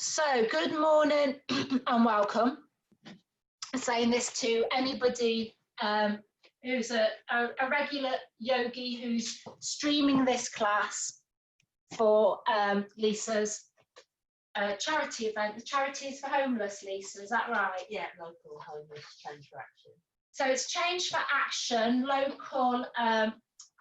So, good morning and welcome. I'm saying this to anybody who's a regular yogi who's streaming this class for Lisa's charity event. The charity is for homeless, Lisa, is that right? Yeah, local homeless change for action. So it's Change for Action, local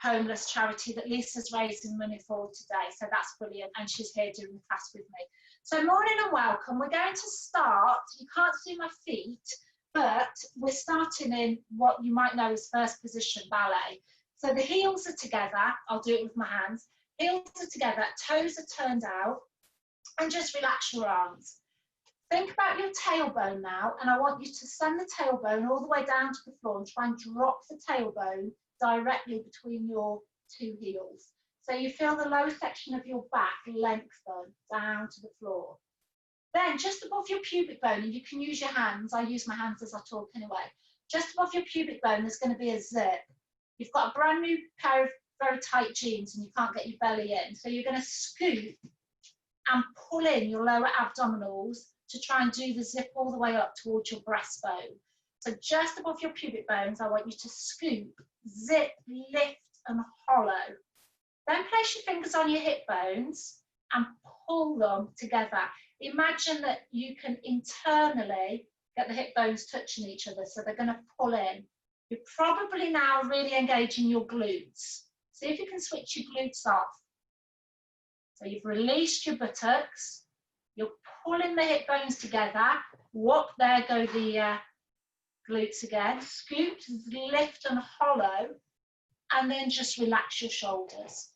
homeless charity that Lisa's raising money for today. So that's brilliant. And she's here doing the class with me. So morning and welcome. We're going to start. You can't see my feet, but we're starting in what you might know as first position ballet. So the heels are together. I'll do it with my hands. Heels are together, toes are turned out, and just relax your arms. Think about your tailbone now, and I want you to send the tailbone all the way down to the floor and try and drop the tailbone directly between your two heels. So you feel the lower section of your back lengthen down to the floor. Then just above your pubic bone, and you can use your hands, I use my hands as I talk anyway, just above your pubic bone there's going to be a zip. You've got a brand new pair of very tight jeans and you can't get your belly in, so you're going to scoop and pull in your lower abdominals to try and do the zip all the way up towards your breastbone. So just above your pubic bones, I want you to scoop, zip, lift and hollow. Then place your fingers on your hip bones and pull them together. Imagine that you can internally get the hip bones touching each other, so they're going to pull in. You're probably now really engaging your glutes. See if you can switch your glutes off. So you've released your buttocks, you're pulling the hip bones together, whoop, there go the glutes again, scoop, lift and hollow, and then just relax your shoulders.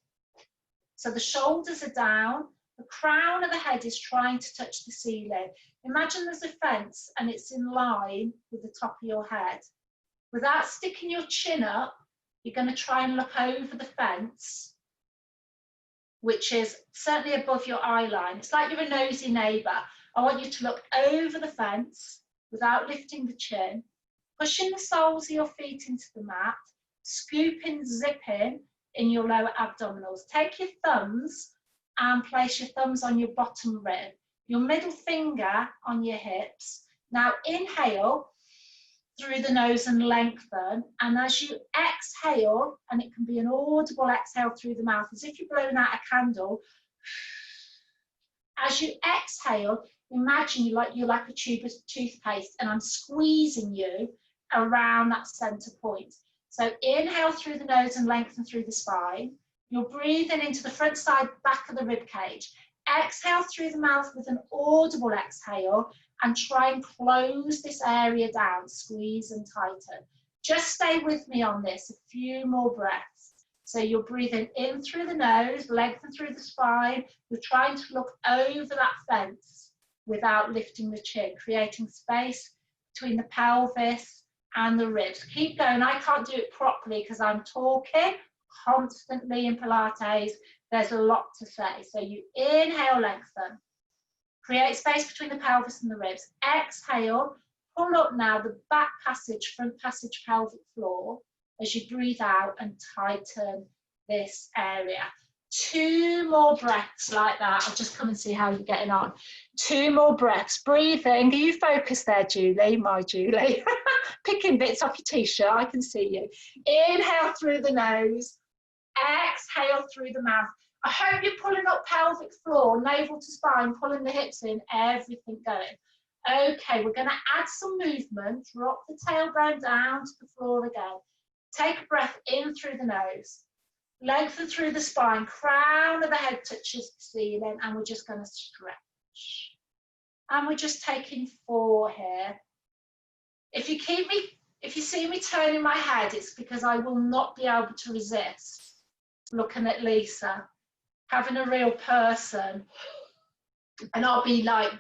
So the shoulders are down, the crown of the head is trying to touch the ceiling. Imagine there's a fence and it's in line with the top of your head. Without sticking your chin up, you're going to try and look over the fence, which is certainly above your eye line. It's like you're a nosy neighbour. I want you to look over the fence without lifting the chin, pushing the soles of your feet into the mat, scooping, zipping in your lower abdominals. Take your thumbs and place your thumbs on your bottom rib, your middle finger on your hips. Now inhale through the nose and lengthen, and as you exhale, and it can be an audible exhale through the mouth as if you're blowing out a candle, as you exhale, imagine you're like a tube of toothpaste and I'm squeezing you around that center point. So inhale through the nose and lengthen through the spine. You're breathing into the front side back of the rib cage. Exhale through the mouth with an audible exhale and try and close this area down, squeeze and tighten. Just stay with me on this, a few more breaths. So you're breathing in through the nose, lengthen through the spine. You're trying to look over that fence without lifting the chin, creating space between the pelvis and the ribs. Keep going. I can't do it properly because I'm talking constantly in Pilates. There's a lot to say. So you inhale, lengthen. Create space between the pelvis and the ribs. Exhale, pull up now the back passage, front passage, pelvic floor as you breathe out and tighten this area. 2 more breaths like that. I'll just come and see how you're getting on. 2 more breaths. Breathing. Are you focused there, Julie? My Julie. Picking bits off your t-shirt. I can see you. Inhale through the nose. Exhale through the mouth. I hope you're pulling up pelvic floor, navel to spine, pulling the hips in, everything going. Okay, we're going to add some movement. Drop the tailbone down to the floor again. Take a breath in through the nose. Lengthen through the spine. Crown of the head touches the ceiling, and we're just going to stretch. And we're just taking 4 here. If you see me turning my head, it's because I will not be able to resist looking at Lisa, having a real person, and I'll be like,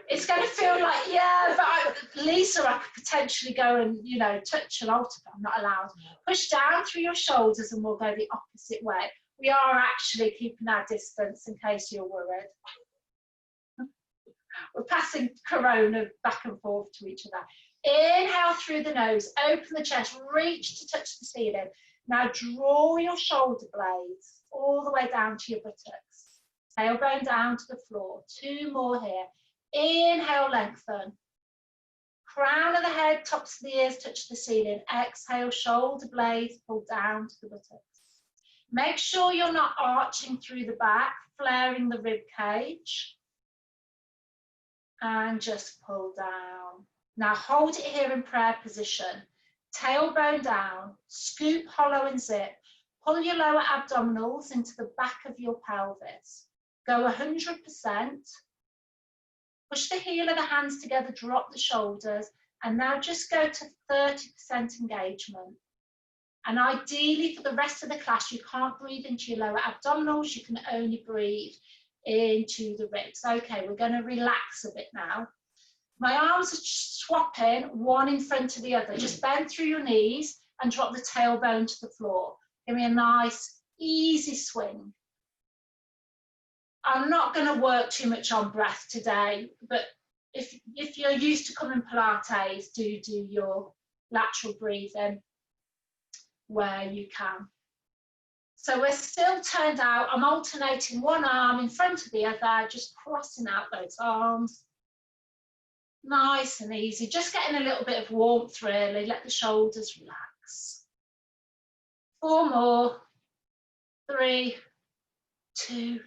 it's going to feel like, yeah, but Lisa, I could potentially go and, you know, touch an altar, but I'm not allowed. Push down through your shoulders and we'll go the opposite way. We are actually keeping our distance in case you're worried. We're passing corona back and forth to each other. Inhale through the nose, open the chest, reach to touch the ceiling. Now draw your shoulder blades all the way down to your buttocks. Tailbone down to the floor. 2 more here. Inhale, lengthen. Crown of the head, tops of the ears touch the ceiling. Exhale, shoulder blades pull down to the buttocks. Make sure you're not arching through the back, flaring the rib cage. And just pull down. Now hold it here in prayer position. Tailbone down, scoop hollow and zip. Pull your lower abdominals into the back of your pelvis. Go 100%. Push the heel of the hands together, drop the shoulders, and now just go to 30% engagement. And ideally for the rest of the class, you can't breathe into your lower abdominals, you can only breathe into the ribs. Okay, we're going to relax a bit now. My arms are swapping one in front of the other. Just bend through your knees and drop the tailbone to the floor. Give me a nice, easy swing. I'm not going to work too much on breath today, but if you're used to coming Pilates, do your lateral breathing where you can. So we're still turned out. I'm alternating one arm in front of the other, just crossing out those arms. Nice and easy, just getting a little bit of warmth really. Let the shoulders relax. 4 more. 3, 2,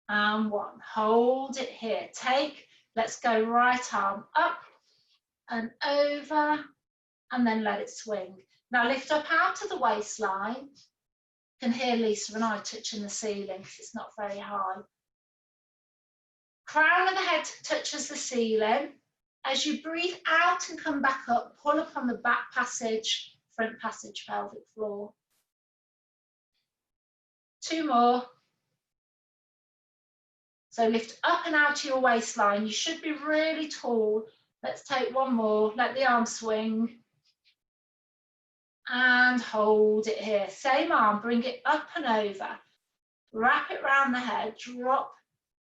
and 1. Hold it here. Let's go right arm up and over, and then let it swing. Now lift up out of the waistline. You can hear Lisa and I touching the ceiling because it's not very high. Crown of the head touches the ceiling. As you breathe out and come back up, pull up on the back passage, front passage, pelvic floor. 2 more. So lift up and out to your waistline. You should be really tall. Let's take 1 more. Let the arm swing. And hold it here. Same arm, bring it up and over. Wrap it round the head. Drop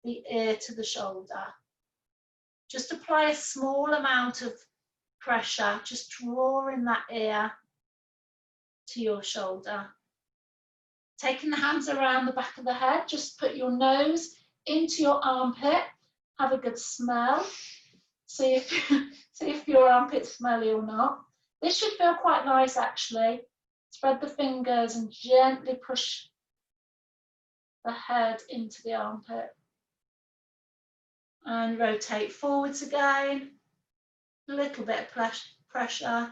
the ear to the shoulder. Just apply a small amount of pressure. Just drawing that ear to your shoulder. Taking the hands around the back of the head. Just put your nose into your armpit. Have a good smell. See if your armpit's smelly or not. This should feel quite nice actually. Spread the fingers and gently push the head into the armpit. And rotate forwards again. A little bit of pressure.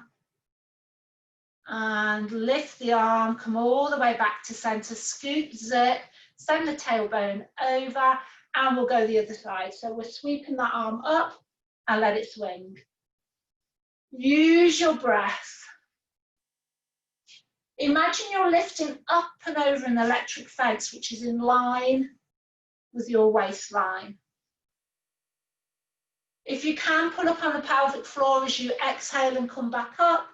And lift the arm, come all the way back to center, scoop, zip, send the tailbone over, and we'll go the other side. So we're sweeping that arm up and let it swing. Use your breath. Imagine you're lifting up and over an electric fence, which is in line with your waistline. If you can, pull up on the pelvic floor as you exhale and come back up.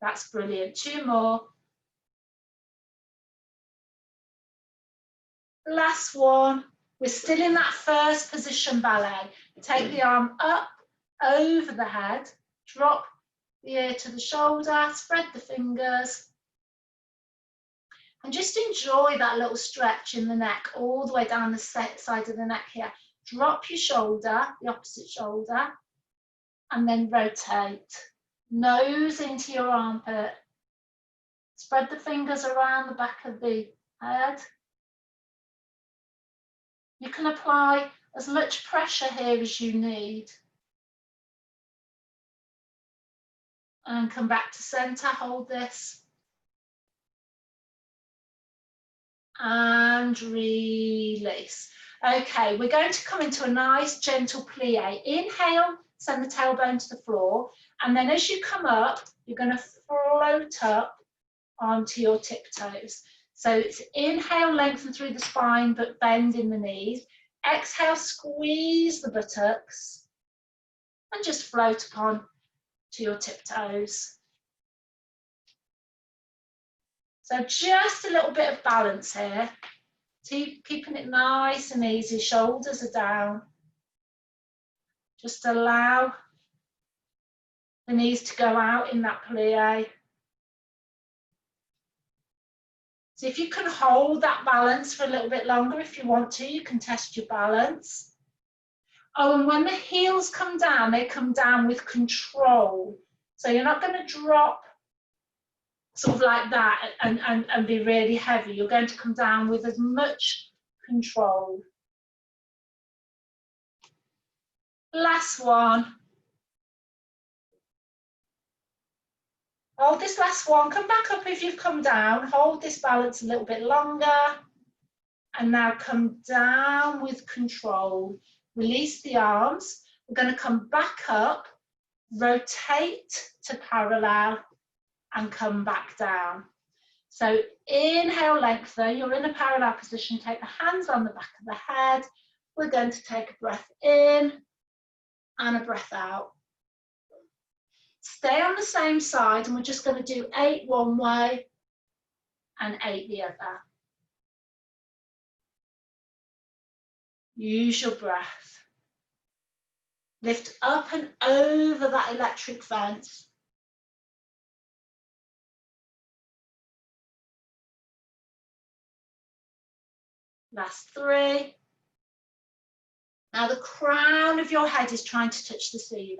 That's brilliant. 2 more. Last one. We're still in that first position ballet. Take the arm up, over the head, drop the ear to the shoulder, spread the fingers, and just enjoy that little stretch in the neck, all the way down the side of the neck here. Drop your shoulder, the opposite shoulder, and then rotate. Nose into your armpit. Spread the fingers around the back of the head. You can apply as much pressure here as you need. And come back to center, hold this. And release. Okay, we're going to come into a nice gentle plie. Inhale, send the tailbone to the floor. And then as you come up, you're going to float up onto your tiptoes. So it's inhale, lengthen through the spine, but bend in the knees. Exhale, squeeze the buttocks. And just float upon to your tiptoes. So just a little bit of balance here. Keeping it nice and easy, shoulders are down. Just allow the knees to go out in that plie. So if you can hold that balance for a little bit longer, if you want to, you can test your balance. Oh, and when the heels come down, they come down with control. So you're not going to drop sort of like that and be really heavy. You're going to come down with as much control. Last one. Hold this last one. Come back up if you've come down. Hold this balance a little bit longer. And now come down with control. Release the arms. We're going to come back up, rotate to parallel, and come back down. So inhale, lengthen. You're in a parallel position. Take the hands on the back of the head. We're going to take a breath in and a breath out. Stay on the same side, and we're just going to do 8 one way and 8 the other. Use your breath. Lift up and over that electric fence. Last 3. Now the crown of your head is trying to touch the ceiling.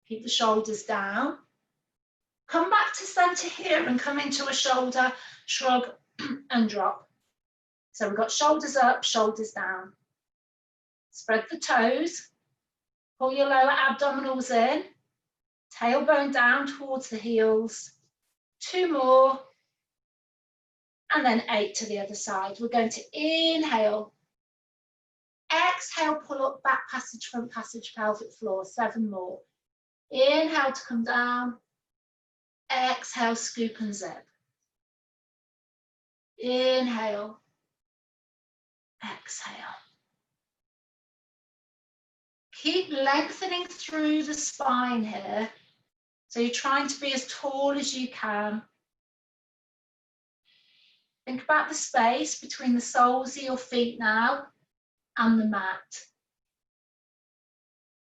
Keep the shoulders down. Come back to center here and come into a shoulder shrug and drop. So we've got shoulders up, shoulders down. Spread the toes. Pull your lower abdominals in. Tailbone down towards the heels. 2 more. And then 8 to the other side. We're going to inhale. Exhale, pull up, back passage, front passage, pelvic floor. 7 more. Inhale to come down. Exhale, scoop and zip. Inhale. Exhale. Keep lengthening through the spine here. So you're trying to be as tall as you can. Think about the space between the soles of your feet now and the mat.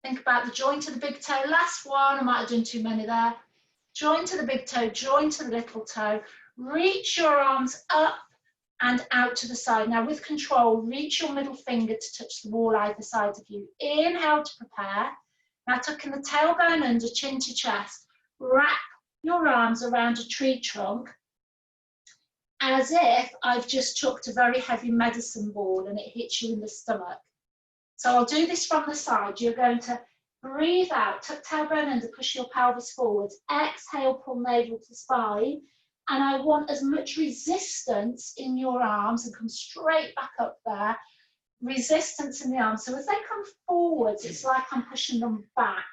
Think about the joint of the big toe. Last one, I might have done too many there. Joint to the big toe, joint to the little toe. Reach your arms up and out to the side. Now with control, reach your middle finger to touch the wall either side of you. Inhale to prepare. Now tucking the tailbone under, chin to chest. Wrap your arms around a tree trunk as if I've just chucked a very heavy medicine ball and it hits you in the stomach. So I'll do this from the side. You're going to breathe out, tuck tailbone under, push your pelvis forwards. Exhale, pull navel to spine. And I want as much resistance in your arms and come straight back up there. Resistance in the arms. So as they come forwards, it's like I'm pushing them back.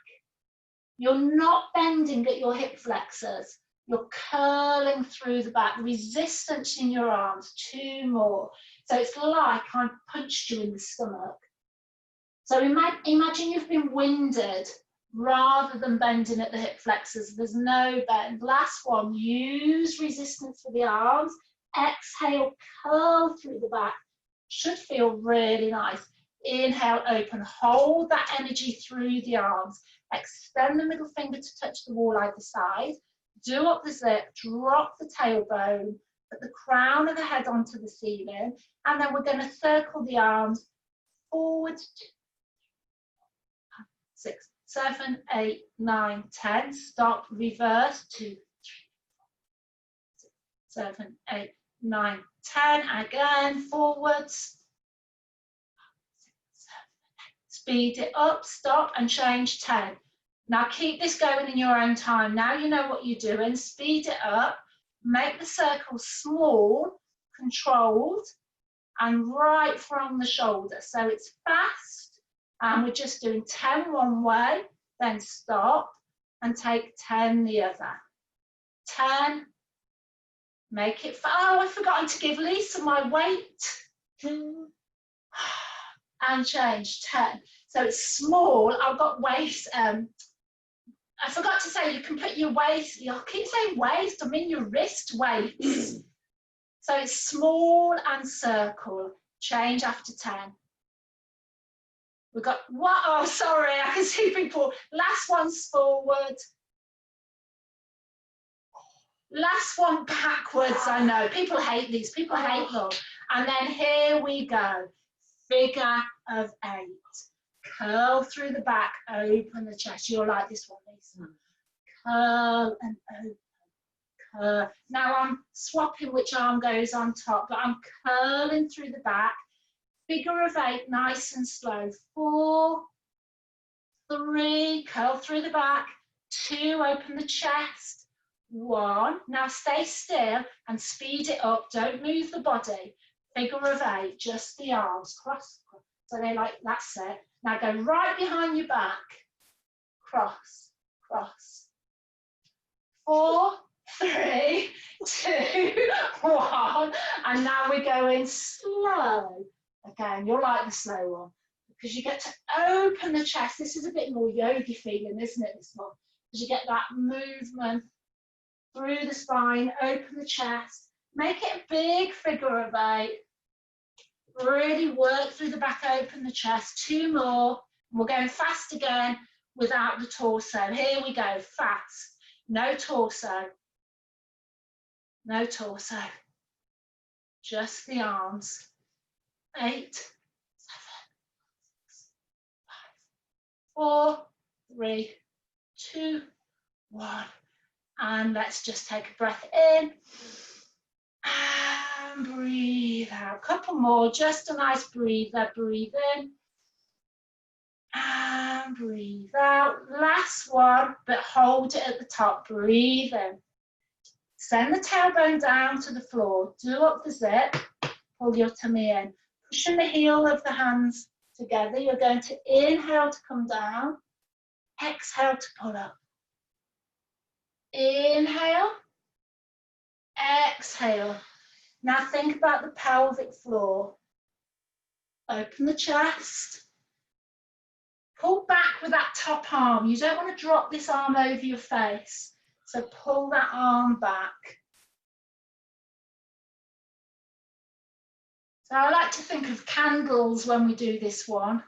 You're not bending at your hip flexors. You're curling through the back. Resistance in your arms. 2 more. So it's like I've punched you in the stomach. So imagine you've been winded rather than bending at the hip flexors. There's no bend. Last one, use resistance for the arms. Exhale, curl through the back. Should feel really nice. Inhale, open. Hold that energy through the arms. Extend the middle finger to touch the wall either side. Do up the zip, drop the tailbone, put the crown of the head onto the ceiling, and then we're going to circle the arms forward. 6, 7, 8, 9, 10. Stop, reverse. 2, 3, 4, 6, 7, 8, 9, 10. Again, forwards. 6, 7, 8. Speed it up, stop, and change 10. Now keep this going in your own time. Now you know what you're doing. Speed it up. Make the circle small, controlled, and right from the shoulder. So it's fast. And we're just doing 10 one way, then stop and take 10 the other. 10, make it, oh, I've forgotten to give Lisa my weight. And change, 10. So it's small, I've got waist, I forgot to say you can put your waist, I keep saying waist, I mean your wrist weights. So it's small and circle, change after 10. We've got, what? Oh, sorry, I can see people. Last one's forward. Last one backwards, I know. People hate these, people hate them. And then here we go. Figure of 8. Curl through the back, open the chest. You'll like this one, Lisa. Curl and open. Curl. Now I'm swapping which arm goes on top, but I'm curling through the back. Figure of 8, nice and slow. 4, 3, curl through the back. 2, open the chest. 1, now stay still and speed it up. Don't move the body. Figure of 8, just the arms. Cross, cross. So they like, that's it. Now go right behind your back. Cross, cross. 4, 3, 2, 1. And now we're going slow. Again, you'll like the slow one because you get to open the chest. This is a bit more yogi feeling, isn't it, this one? Because you get that movement through the spine, open the chest, make it a big figure of 8. Really work through the back, open the chest. 2 more. We're going fast again without the torso. Here we go, fast. No torso. No torso. Just the arms. 8, 7, 6, 5, 4, 3, 2, 1. And let's just take a breath in and breathe out. Couple more, just a nice breather. Breathe in and breathe out. Last one, but hold it at the top. Breathe in. Send the tailbone down to the floor. Do up the zip. Pull your tummy in. Pushing the heel of the hands together. You're going to inhale to come down. Exhale to pull up. Inhale. Exhale. Now think about the pelvic floor. Open the chest. Pull back with that top arm. You don't want to drop this arm over your face. So pull that arm back. So I like to think of candles when we do this one.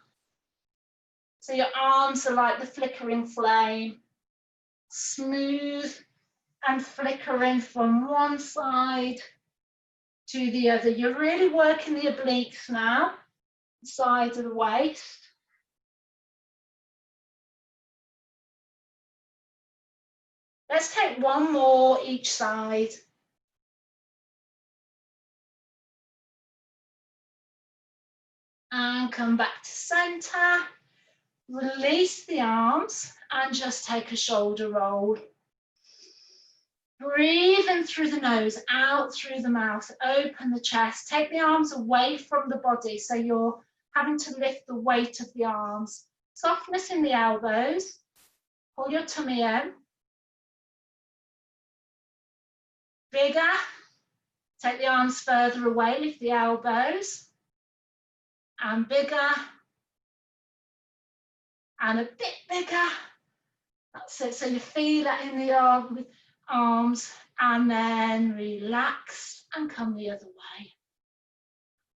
So your arms are like the flickering flame. Smooth and flickering from one side to the other. You're really working the obliques now, the side of the waist. Let's take one more each side. And come back to center. Release the arms and just take a shoulder roll. Breathe in through the nose, out through the mouth, open the chest. Take the arms away from the body so you're having to lift the weight of the arms. Softness in the elbows. Pull your tummy in. Bigger. Take the arms further away, lift the elbows. And bigger. And a bit bigger. That's it. So you feel that in the arms, and then relax and come the other way.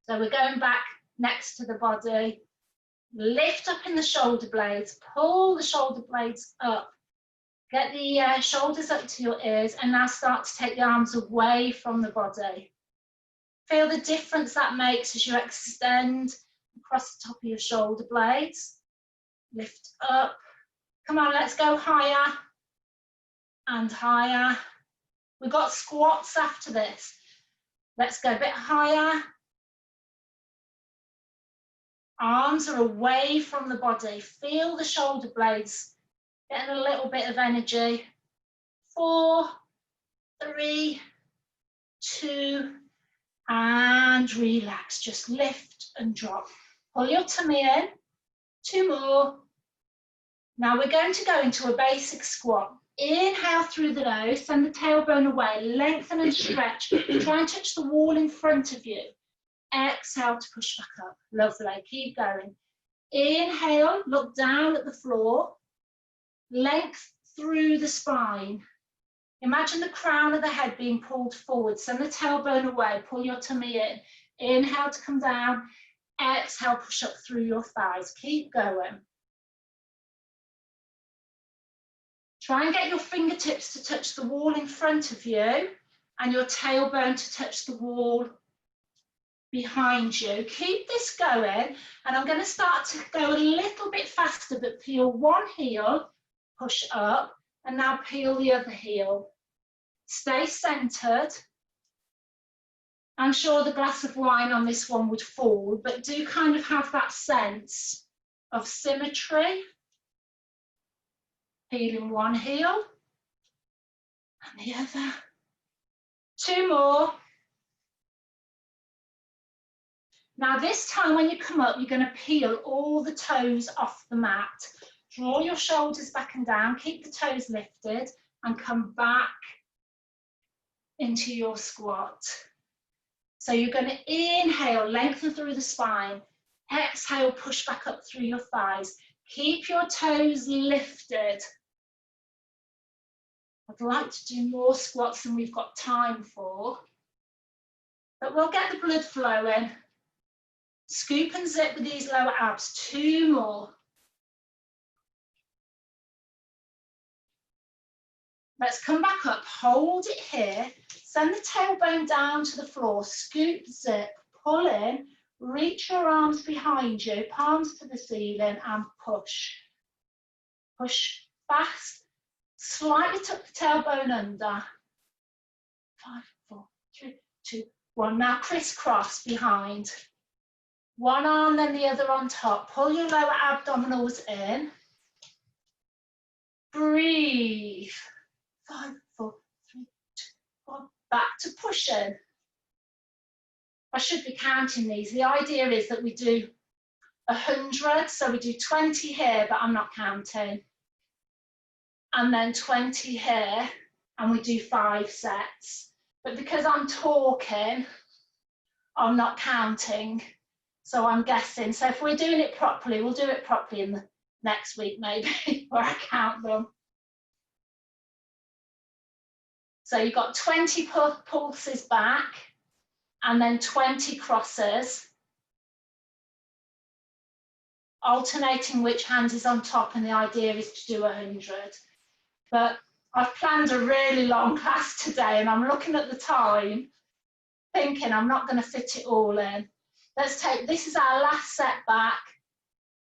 So we're going back next to the body. Lift up in the shoulder blades. Pull the shoulder blades up. Get the shoulders up to your ears, and now start to take the arms away from the body. Feel the difference that makes as you extend across the top of your shoulder blades. Lift up. Come on, let's go higher and higher. We've got squats after this. Let's go a bit higher. Arms are away from the body. Feel the shoulder blades getting a little bit of energy. 4, 3, 2, and relax. Just lift and drop. Pull your tummy in. 2 more. Now we're going to go into a basic squat. Inhale through the nose, send the tailbone away, lengthen and stretch. Try and touch the wall in front of you. Exhale to push back up. Lovely, keep going. Inhale, look down at the floor. Length through the spine. Imagine the crown of the head being pulled forward. Send the tailbone away, pull your tummy in. Inhale to come down. Exhale, push up through your thighs. Keep going. Try and get your fingertips to touch the wall in front of you and your tailbone to touch the wall behind you. Keep this going, and I'm going to start to go a little bit faster, but peel one heel, push up, and now peel the other heel. Stay centered. I'm sure the glass of wine on this one would fall, but do kind of have that sense of symmetry. Peeling one heel and the other. Two more. Now this time when you come up, you're going to peel all the toes off the mat. Draw your shoulders back and down, keep the toes lifted, and come back into your squat. So you're going to inhale, lengthen through the spine. Exhale, push back up through your thighs. Keep your toes lifted. I'd like to do more squats than we've got time for, but we'll get the blood flowing. Scoop and zip with these lower abs. Two more. Let's come back up, hold it here, send the tailbone down to the floor, scoop, zip, pull in, reach your arms behind you, palms to the ceiling, and push. Push fast, slightly tuck the tailbone under. 5, 4, 3, 2, 1. Now crisscross behind. One arm, then the other on top. Pull your lower abdominals in. Breathe. 5, 4, 3, 2, 1. Back to pushing. I should be counting these. The idea is that we do 100, so we do 20 here, but I'm not counting. And then 20 here, and we do 5 sets. But because I'm talking, I'm not counting, so I'm guessing. So if we're doing it properly, we'll do it properly in the next week maybe, where I count them. So you've got 20 pulses back, and then 20 crosses, alternating which hand is on top, and the idea is to do 100. But I've planned a really long class today, and I'm looking at the time, thinking I'm not going to fit it all in. Let's take, this is our last set back.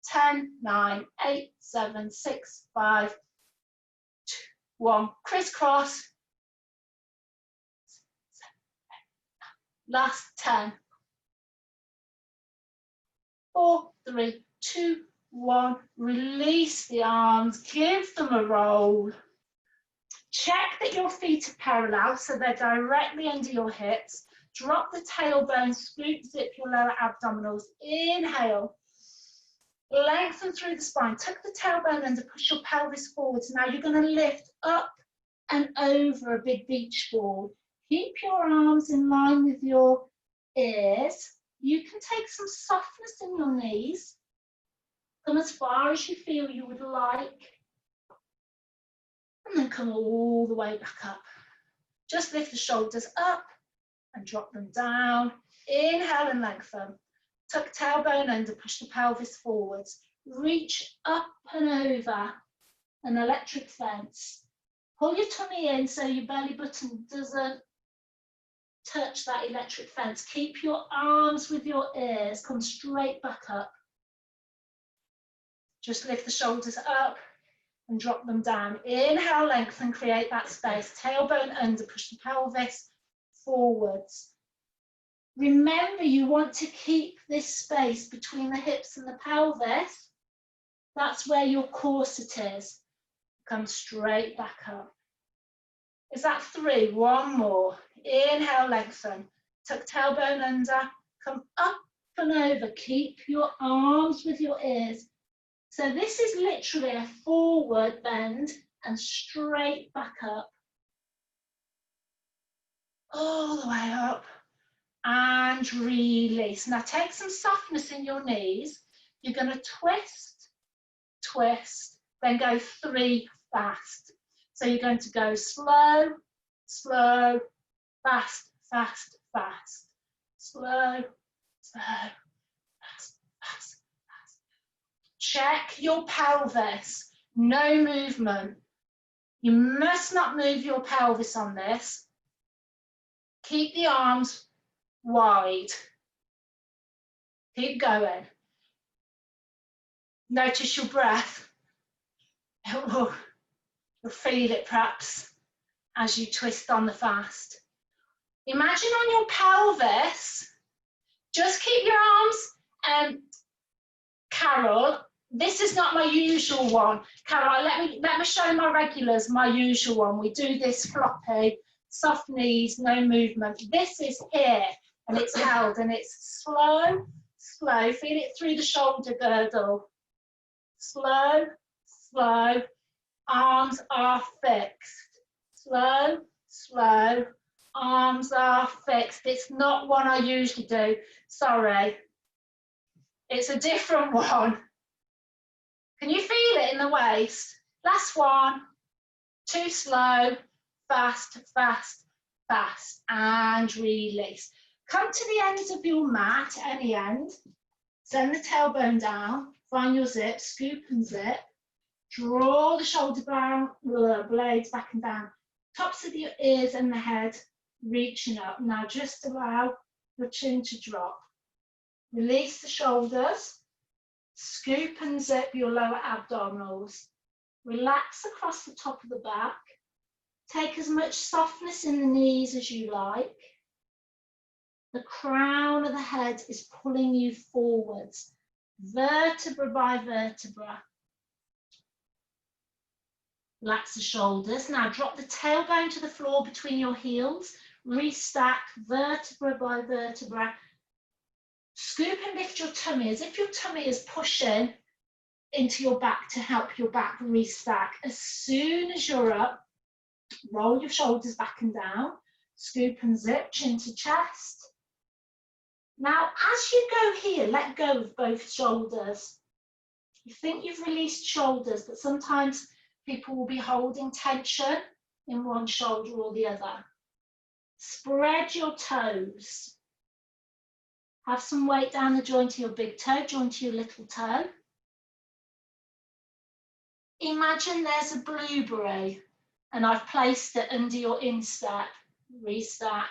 10, 9, 8, 7, 6, 5, 2, 1. Crisscross. Last 10. 4, 3, 2, 1. Release the arms, give them a roll. Check that your feet are parallel, so they're directly under your hips. Drop the tailbone, scoop, zip your lower abdominals. Inhale. Lengthen through the spine. Tuck the tailbone under, push your pelvis forwards. Now you're going to lift up and over a big beach ball. Keep your arms in line with your ears. You can take some softness in your knees. Come as far as you feel you would like. And then come all the way back up. Just lift the shoulders up and drop them down. Inhale and lengthen. Tuck tailbone under, push the pelvis forwards. Reach up and over an electric fence. Pull your tummy in so your belly button doesn't touch that electric fence. Keep your arms with your ears. Come straight back up. Just lift the shoulders up and drop them down. Inhale, lengthen, create that space. Tailbone under, push the pelvis forwards. Remember, you want to keep this space between the hips and the pelvis. That's where your corset is. Come straight back up. Is that 3? One more. Inhale, lengthen. Tuck tailbone under. Come up and over. Keep your arms with your ears. So this is literally a forward bend and straight back up. All the way up. And release. Now take some softness in your knees. You're going to twist, twist, then go 3 fast. So you're going to go slow, slow, fast, fast, fast. Slow, slow, fast, fast, fast. Check your pelvis. No movement. You must not move your pelvis on this. Keep the arms wide. Keep going. Notice your breath. You'll feel it perhaps as you twist on the fast. Imagine on your pelvis, just keep your arms, Carol, this is not my usual one. Carol, let me show my regulars my usual one. We do this floppy, soft knees, no movement. This is here, and it's held, and it's slow, slow. Feel it through the shoulder girdle. Slow, slow. Arms are fixed. Slow, slow. Arms are fixed. It's not one I usually do. Sorry. It's a different one. Can you feel it in the waist? Last one. Too slow. Fast, fast, fast. And release. Come to the ends of your mat, any end. Send the tailbone down. Find your zip. Scoop and zip. Draw the shoulder blades back and down. Tops of your ears and the head reaching up. Now just allow your chin to drop. Release the shoulders. Scoop and zip your lower abdominals. Relax across the top of the back. Take as much softness in the knees as you like. The crown of the head is pulling you forwards, vertebra by vertebra. Relax the shoulders. Now drop the tailbone to the floor between your heels. Restack vertebra by vertebra. Scoop and lift your tummy as if your tummy is pushing into your back to help your back restack. As soon as you're up, roll your shoulders back and down. Scoop and zip, chin to chest. Now, as you go here, let go of both shoulders. You think you've released shoulders, but sometimes people will be holding tension in one shoulder or the other. Spread your toes. Have some weight down the joint of your big toe, joint of your little toe. Imagine there's a blueberry and I've placed it under your instep. Restack.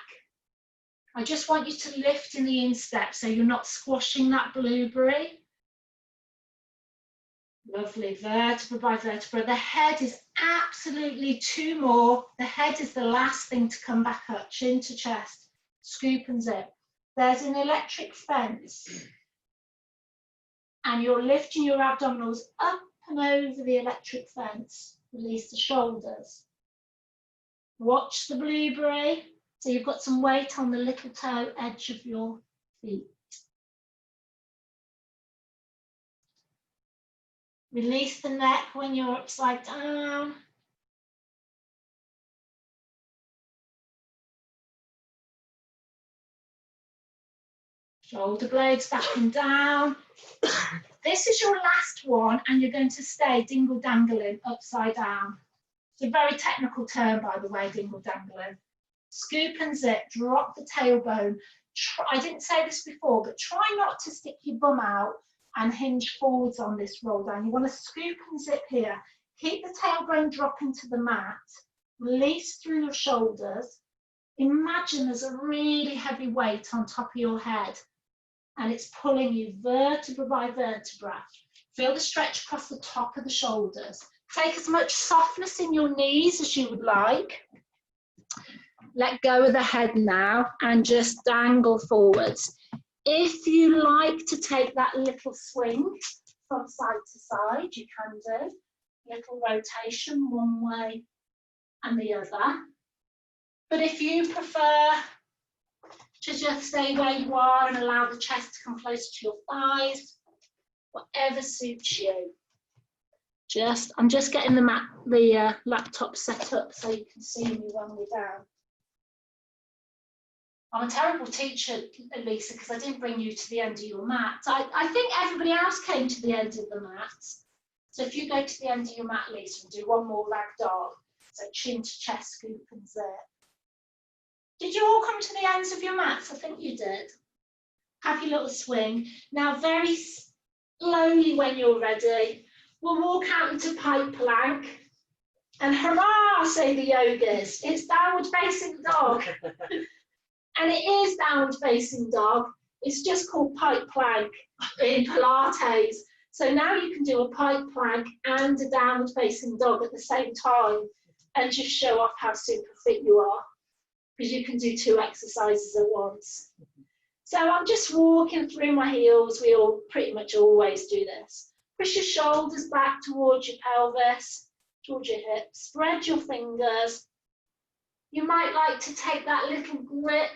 I just want you to lift in the instep so you're not squashing that blueberry. Lovely, vertebra by vertebra. The head is absolutely two more. The head is the last thing to come back up, chin to chest, scoop and zip. There's an electric fence and you're lifting your abdominals up and over the electric fence. Release the shoulders. Watch the blueberry. So you've got some weight on the little toe edge of your feet. Release the neck when you're upside down. Shoulder blades back and down. This is your last one, and you're going to stay dingle-dangling upside down. It's a very technical term, by the way, dingle-dangling. Scoop and zip, drop the tailbone. I didn't say this before, but try not to stick your bum out and hinge forwards on this roll down. You want to scoop and zip here. Keep the tailbone dropping to the mat. Release through your shoulders. Imagine there's a really heavy weight on top of your head and it's pulling you vertebra by vertebra. Feel the stretch across the top of the shoulders. Take as much softness in your knees as you would like. Let go of the head now and just dangle forwards. If you like to take that little swing from side to side, you can do. Little rotation one way and the other. But if you prefer to just stay where you are and allow the chest to come closer to your thighs, whatever suits you. I'm just getting the laptop set up so you can see me when we're down. I'm a terrible teacher, Lisa, because I didn't bring you to the end of your mat. I think everybody else came to the end of the mat. So if you go to the end of your mat, Lisa, and do one more ragdoll. So chin to chest, scoop and zip. Did you all come to the ends of your mats? I think you did. Have your little swing. Now very slowly when you're ready, we'll walk out into pipe plank. And hurrah, say the yogis, it's downward facing dog. And it is downward facing dog. It's just called pike plank in Pilates. So now you can do a pike plank and a downward facing dog at the same time and just show off how super fit you are, because you can do 2 exercises at once. So I'm just walking through my heels. We all pretty much always do this. Push your shoulders back towards your pelvis, towards your hips. Spread your fingers. You might like to take that little grip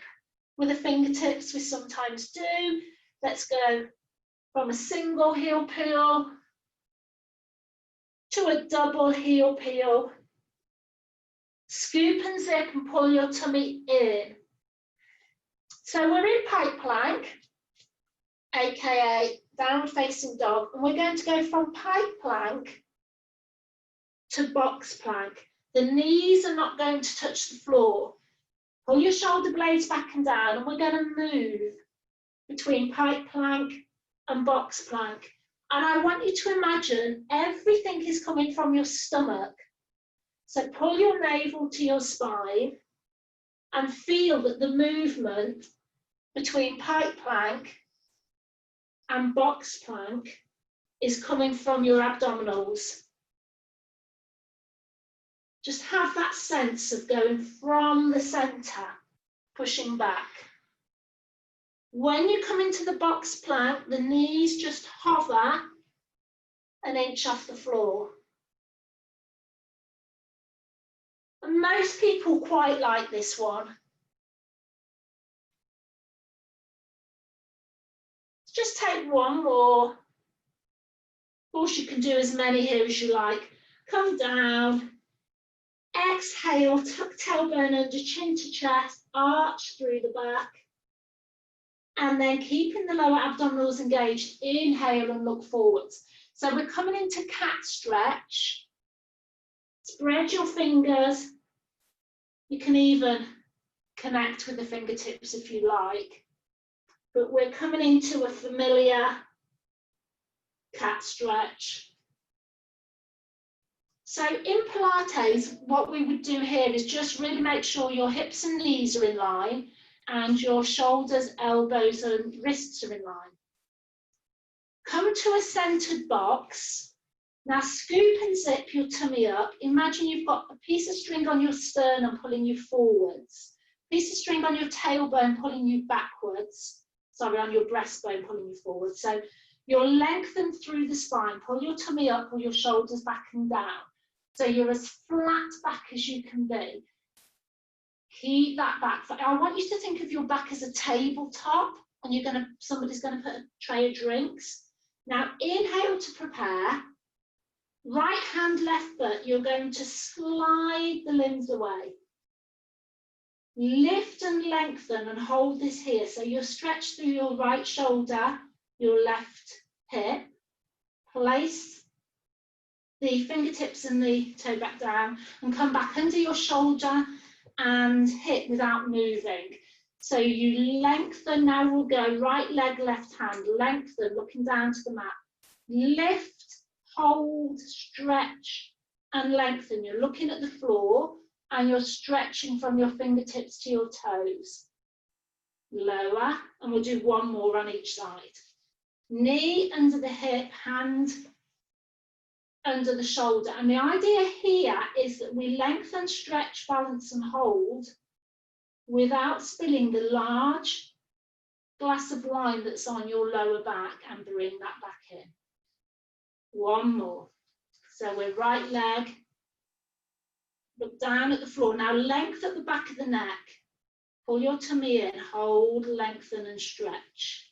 with the fingertips, we sometimes do. Let's go from a single heel peel to a double heel peel. Scoop and zip and pull your tummy in. So we're in pike plank, aka downward facing dog, and we're going to go from pike plank to box plank. The knees are not going to touch the floor. Pull your shoulder blades back and down, and we're going to move between pike plank and box plank. And I want you to imagine everything is coming from your stomach. So pull your navel to your spine and feel that the movement between pike plank and box plank is coming from your abdominals. Just have that sense of going from the center, pushing back. When you come into the box plank, the knees just hover an inch off the floor. And most people quite like this one. Just take one more. Of course, you can do as many here as you like. Come down. Exhale, tuck tailbone under, chin to chest, arch through the back. And then keeping the lower abdominals engaged, inhale and look forwards. So we're coming into cat stretch. Spread your fingers. You can even connect with the fingertips if you like. But we're coming into a familiar cat stretch. So in Pilates, what we would do here is just really make sure your hips and knees are in line and your shoulders, elbows and wrists are in line. Come to a centered box. Now scoop and zip your tummy up. Imagine you've got a piece of string on your sternum pulling you forwards, a piece of string on your tailbone pulling you backwards, sorry, on your breastbone pulling you forward. So you're lengthened through the spine. Pull your tummy up, pull your shoulders back and down. So you're as flat back as you can be. Keep that back. I want you to think of your back as a tabletop, and somebody's going to put a tray of drinks. Now inhale to prepare. Right hand, left foot, you're going to slide the limbs away. Lift and lengthen and hold this here. So you'll stretch through your right shoulder, your left hip. Place the fingertips and the toe back down and come back under your shoulder and hip without moving. So you lengthen, now we'll go right leg, left hand, lengthen, looking down to the mat. Lift, hold, stretch and lengthen. You're looking at the floor and you're stretching from your fingertips to your toes. Lower, and we'll do one more on each side. Knee under the hip, hand under the shoulder. And the idea here is that we lengthen, stretch, balance and hold without spilling the large glass of wine that's on your lower back, and bring that back in. One more. So we're right leg, look down at the floor. Now length at the back of the neck. Pull your tummy in, hold, lengthen and stretch.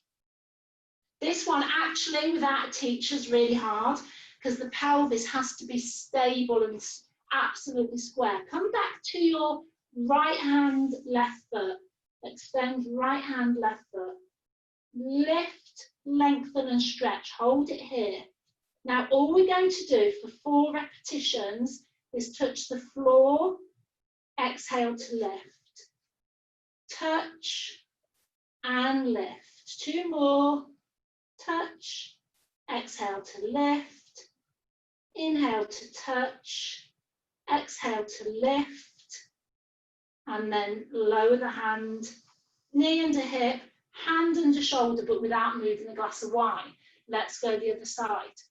This one actually without a teacher is really hard because the pelvis has to be stable and absolutely square. Come back to your right hand, left foot. Extend right hand, left foot. Lift, lengthen and stretch. Hold it here. Now all we're going to do for 4 repetitions is touch the floor, exhale to lift. Touch and lift. 2 more. Touch, exhale to lift. Inhale to touch Exhale to lift, and then lower the hand, knee under hip, hand under shoulder, but without moving the glass of wine. Let's go the other side.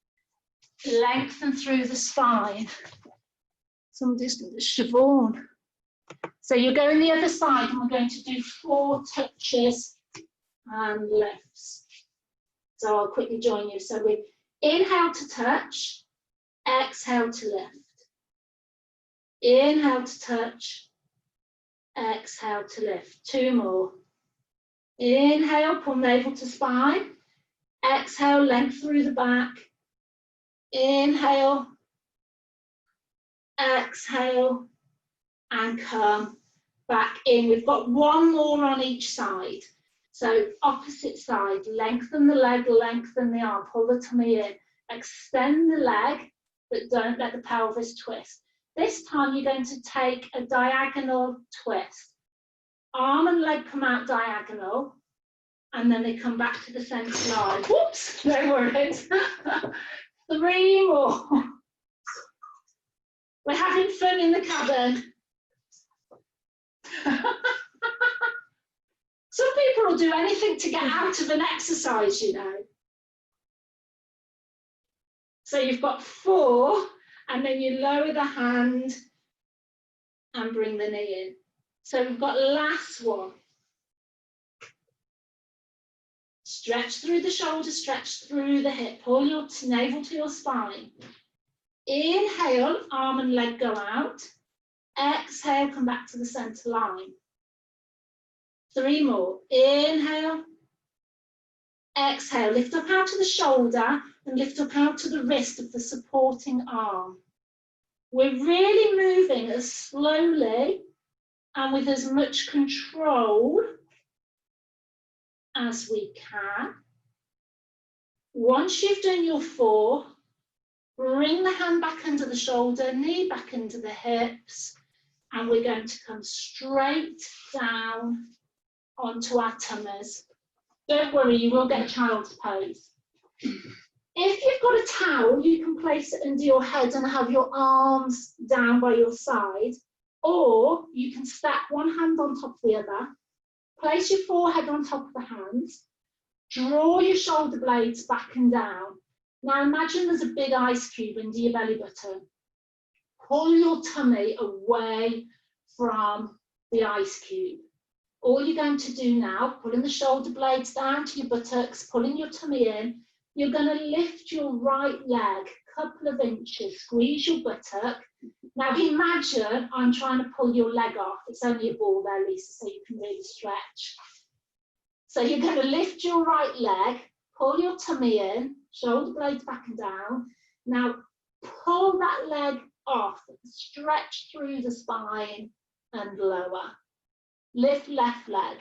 Lengthen through the spine. Somebody's Siobhan. So you're going the other side, and we're going to do 4 touches and lifts. So I'll quickly join you. So we inhale to touch, exhale to lift. Inhale to touch, exhale to lift. 2 more. Inhale, pull navel to spine. Exhale, length through the back. Inhale, exhale, and come back in. We've got 1 more on each side. So opposite side, lengthen the leg, lengthen the arm, pull the tummy in, extend the leg, but don't let the pelvis twist. This time you're going to take a diagonal twist. Arm and leg come out diagonal, and then they come back to the centre line. Whoops, no worries. 3 more. We're having fun in the cabin. Some people will do anything to get out of an exercise, you know. So you've got 4, and then you lower the hand and bring the knee in. So we've got last one. Stretch through the shoulder, stretch through the hip, pull your navel to your spine. Inhale, arm and leg go out. Exhale, come back to the centre line. 3 more. Inhale. Exhale, lift up out to the shoulder and lift up out to the wrist of the supporting arm. We're really moving as slowly and with as much control as we can. Once you've done your 4, bring the hand back under the shoulder, knee back under the hips, and we're going to come straight down onto our tummies. Don't worry, you will get a child's pose. If you've got a towel, you can place it under your head and have your arms down by your side, or you can stack one hand on top of the other, place your forehead on top of the hands, draw your shoulder blades back and down. Now imagine there's a big ice cube under your belly button. Pull your tummy away from the ice cube. All you're going to do now, pulling the shoulder blades down to your buttocks, pulling your tummy in, you're going to lift your right leg a couple of inches, squeeze your buttock. Now imagine I'm trying to pull your leg off. It's only a ball there, Lisa, so you can really stretch. So you're going to lift your right leg, pull your tummy in, shoulder blades back and down. Now pull that leg off, stretch through the spine and lower. Lift left leg,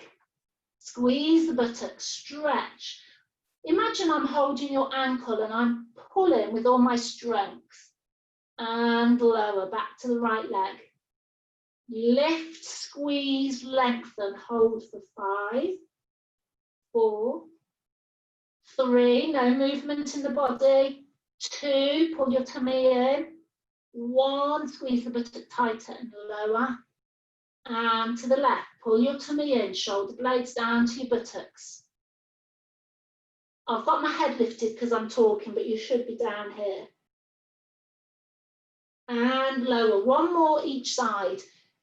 squeeze the buttocks, stretch. Imagine I'm holding your ankle and I'm pulling with all my strength and lower back to the right leg. Lift, squeeze, lengthen, hold for 5, 4, 3, no movement in the body, 2, pull your tummy in, 1, squeeze the buttock tighter and lower, and to the left, pull your tummy in, shoulder blades down to your buttocks. I've got my head lifted because I'm talking, but you should be down here. And lower, 1 more each side.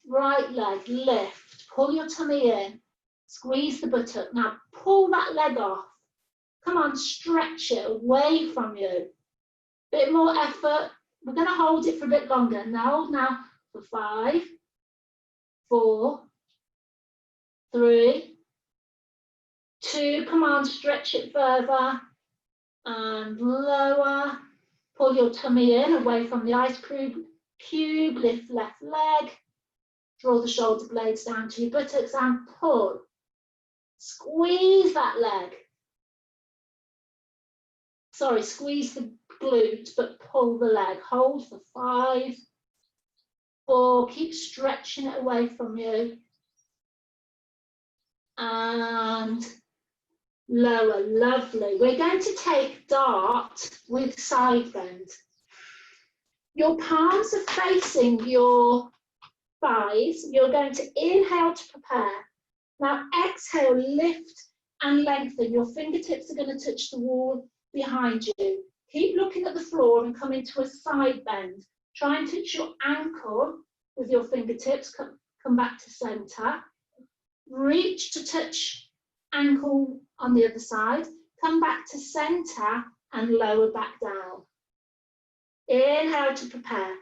Right leg, lift, pull your tummy in, squeeze the buttock. Now pull that leg off. Come on, stretch it away from you. Bit more effort. We're going to hold it for a bit longer. Now for 5, 4, 3, 2, come on, stretch it further and lower. Pull your tummy in away from the ice cube, lift left leg, draw the shoulder blades down to your buttocks and pull. Squeeze that leg. Sorry, squeeze the glutes, but pull the leg. Hold for 5, 4, keep stretching it away from you. And lower, lovely. We're going to take dart with side bend. Your palms are facing your thighs. You're going to inhale to prepare. Now exhale, lift and lengthen. Your fingertips are going to touch the wall behind you. Keep looking at the floor and come into a side bend. Try and touch your ankle with your fingertips. Come back to center. Reach to touch ankle on the other side. Come back to center and lower back down. Inhale to prepare.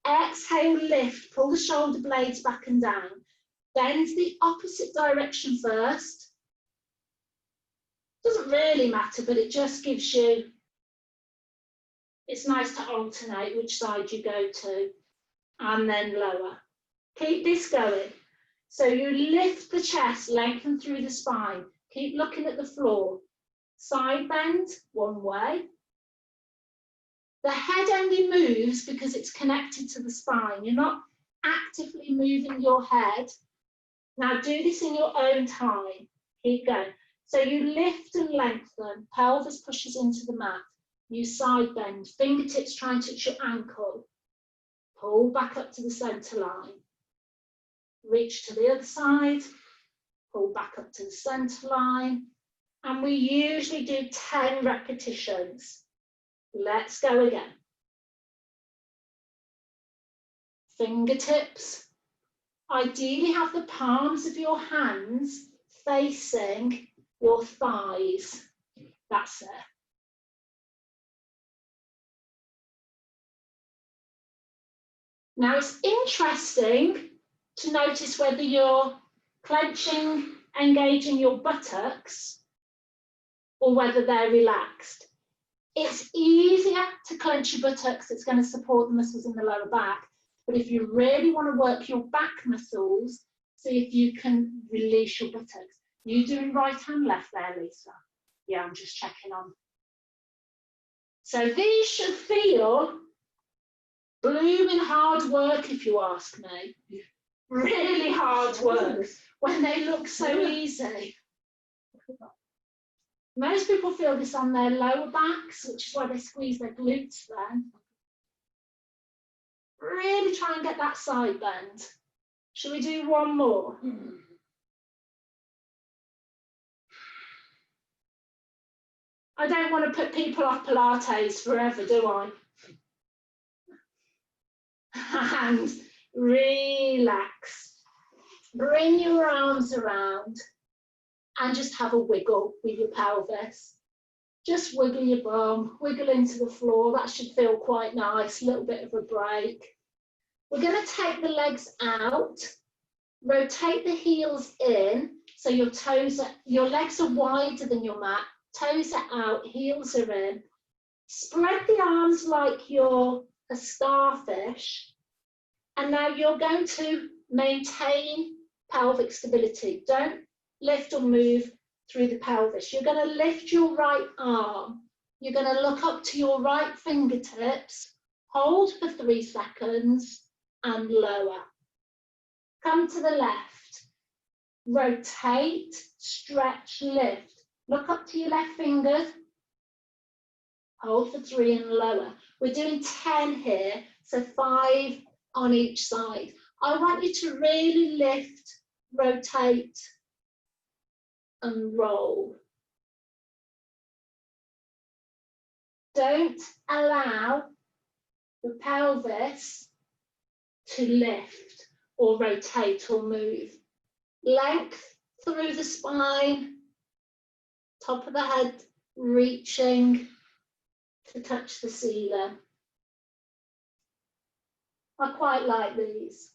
Exhale, lift. Pull the shoulder blades back and down. Bend the opposite direction first. Doesn't really matter, but it just gives you, it's nice to alternate which side you go to, and then lower. Keep this going. So you lift the chest, lengthen through the spine. Keep looking at the floor. Side bend, one way. The head only moves because it's connected to the spine. You're not actively moving your head. Now do this in your own time. Keep going. So you lift and lengthen. Pelvis pushes into the mat. You side bend. Fingertips try and touch your ankle. Pull back up to the center line. Reach to the other side. Pull back up to the center line. And we usually do 10 repetitions. Let's go again. Fingertips. Ideally have the palms of your hands facing your thighs. That's it. Now it's interesting to notice whether you're clenching, engaging your buttocks, or whether they're relaxed. It's easier to clench your buttocks. It's going to support the muscles in the lower back. But if you really want to work your back muscles, see if you can release your buttocks. You doing right hand, left there, Lisa? Yeah, I'm just checking on. So these should feel blooming hard work, if you ask me. Really hard work when they look so easy. Most people feel this on their lower backs, which is why they squeeze their glutes then. Really try and get that side bend. Shall we do one more? I don't want to put people off Pilates forever, do I? And relax. Bring your arms around and just have a wiggle with your pelvis. Just wiggle your bum, wiggle into the floor. That should feel quite nice, a little bit of a break. We're going to take the legs out, rotate the heels in, so your legs are wider than your mat, toes are out, heels are in. Spread the arms like you're a starfish, and now you're going to maintain pelvic stability. Don't lift or move through the pelvis. You're going to lift your right arm. You're going to look up to your right fingertips, hold for 3 seconds, and lower. Come to the left. Rotate, stretch, lift. Look up to your left fingers. Hold for 3 and lower. We're doing 10 here, so 5 on each side. I want you to really lift, rotate, and roll. Don't allow the pelvis to lift or rotate or move. Length through the spine, top of the head reaching to touch the ceiling. I quite like these.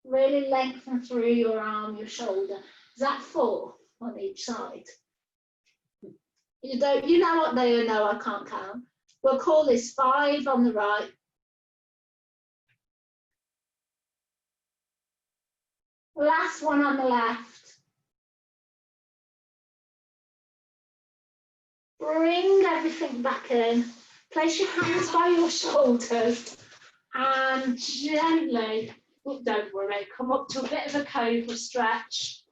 Really lengthen through your arm, your shoulder. Is that 4 on each side? You know what they are? No, I can't count. We'll call this 5 on the right. Last one on the left. Bring everything back in. Place your hands by your shoulders and gently, don't worry, come up to a bit of a cobra stretch.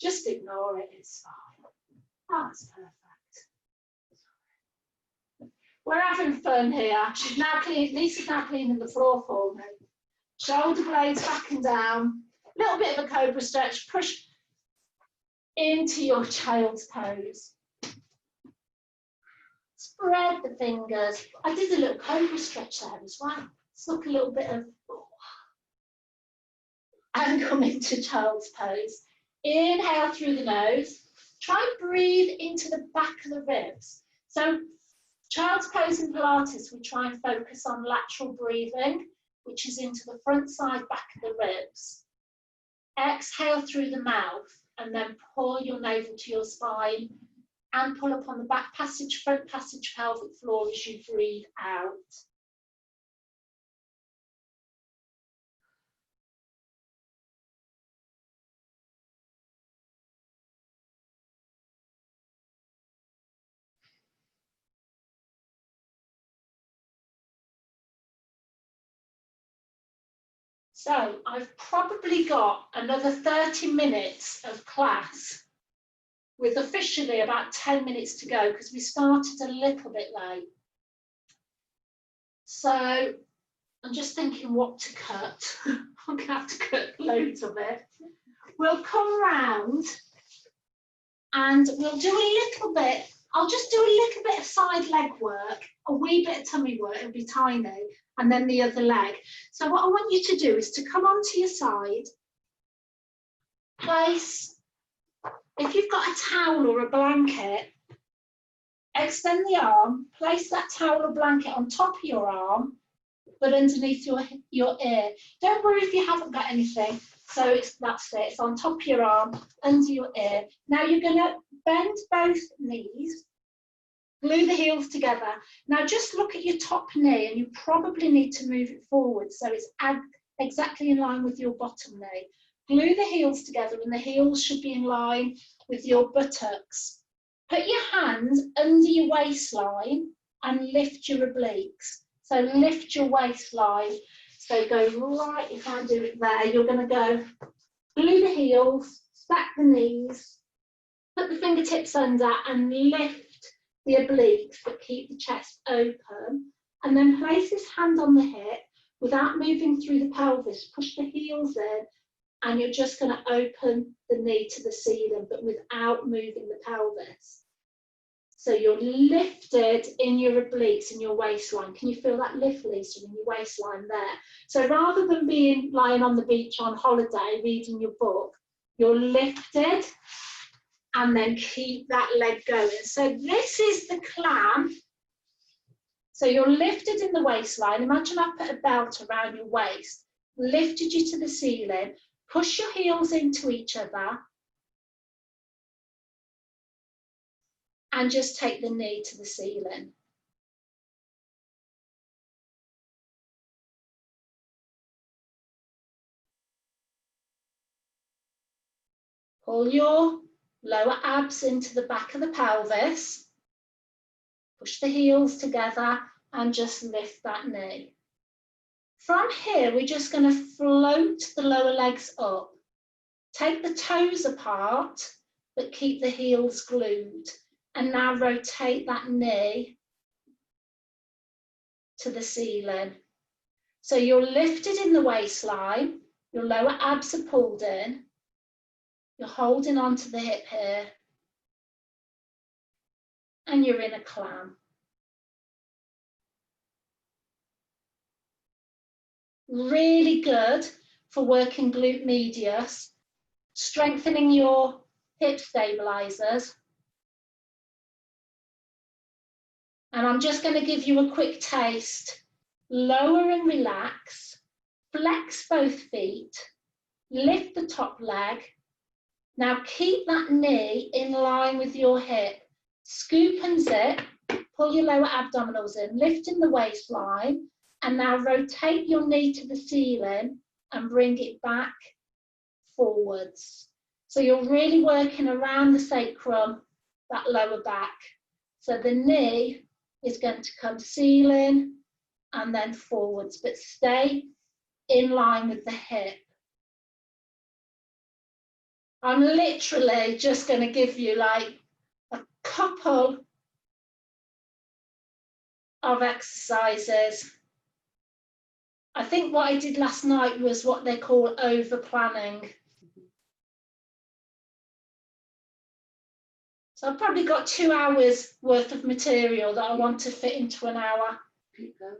Just ignore it, it's fine. That's perfect. We're having fun here. She's now clean. Lisa's now cleaning the floor for me. Shoulder blades back and down. A little bit of a cobra stretch. Push into your child's pose. Spread the fingers. I did a little cobra stretch there as well. Let's look a little bit of. And come into child's pose. Inhale through the nose. Try and breathe into the back of the ribs. So child's pose in Pilates, we try and focus on lateral breathing, which is into the front side, back of the ribs. Exhale through the mouth and then pull your navel to your spine and pull up on the back passage, front passage, pelvic floor as you breathe out. So I've probably got another 30 minutes of class with officially about 10 minutes to go because we started a little bit late. So I'm just thinking what to cut. I'm going to have to cut loads of it. We'll come round and we'll do a little bit. I'll just do a little bit of side leg work, a wee bit of tummy work, it'll be tiny, and then the other leg. So what I want you to do is to come onto your side, place, if you've got a towel or a blanket, extend the arm, place that towel or blanket on top of your arm, but underneath your ear. Don't worry if you haven't got anything. So that's it, it's on top of your arm, under your ear. Now you're gonna bend both knees, glue the heels together. Now just look at your top knee and you probably need to move it forward so it's exactly in line with your bottom knee. Glue the heels together and the heels should be in line with your buttocks. Put your hands under your waistline and lift your obliques. So lift your waistline. So go right, if I do it there, you're going to go glue the heels, stack the knees, put the fingertips under and lift the obliques, but keep the chest open. And then place this hand on the hip without moving through the pelvis. Push the heels in and you're just going to open the knee to the ceiling, but without moving the pelvis. So you're lifted in your obliques and your waistline. Can you feel that lift, Lisa, in your waistline there? So rather than lying on the beach on holiday, reading your book, you're lifted and then keep that leg going. So this is the clam. So you're lifted in the waistline. Imagine I put a belt around your waist, lifted you to the ceiling, push your heels into each other, and just take the knee to the ceiling. Pull your lower abs into the back of the pelvis. Push the heels together and just lift that knee. From here, we're just going to float the lower legs up. Take the toes apart, but keep the heels glued. And now rotate that knee to the ceiling. So you're lifted in the waistline, your lower abs are pulled in, you're holding onto the hip here, and you're in a clam. Really good for working glute medius, strengthening your hip stabilizers. And I'm just going to give you a quick taste. Lower and relax, flex both feet, lift the top leg. Now keep that knee in line with your hip. Scoop and zip, pull your lower abdominals in, lift in the waistline, and now rotate your knee to the ceiling and bring it back forwards. So you're really working around the sacrum, that lower back. So the knee is going to come ceiling and then forwards, but stay in line with the hip. I'm literally just going to give you like a couple of exercises. I think what I did last night was what they call over planning. So I've probably got 2 hours worth of material that I want to fit into an hour. Keep going.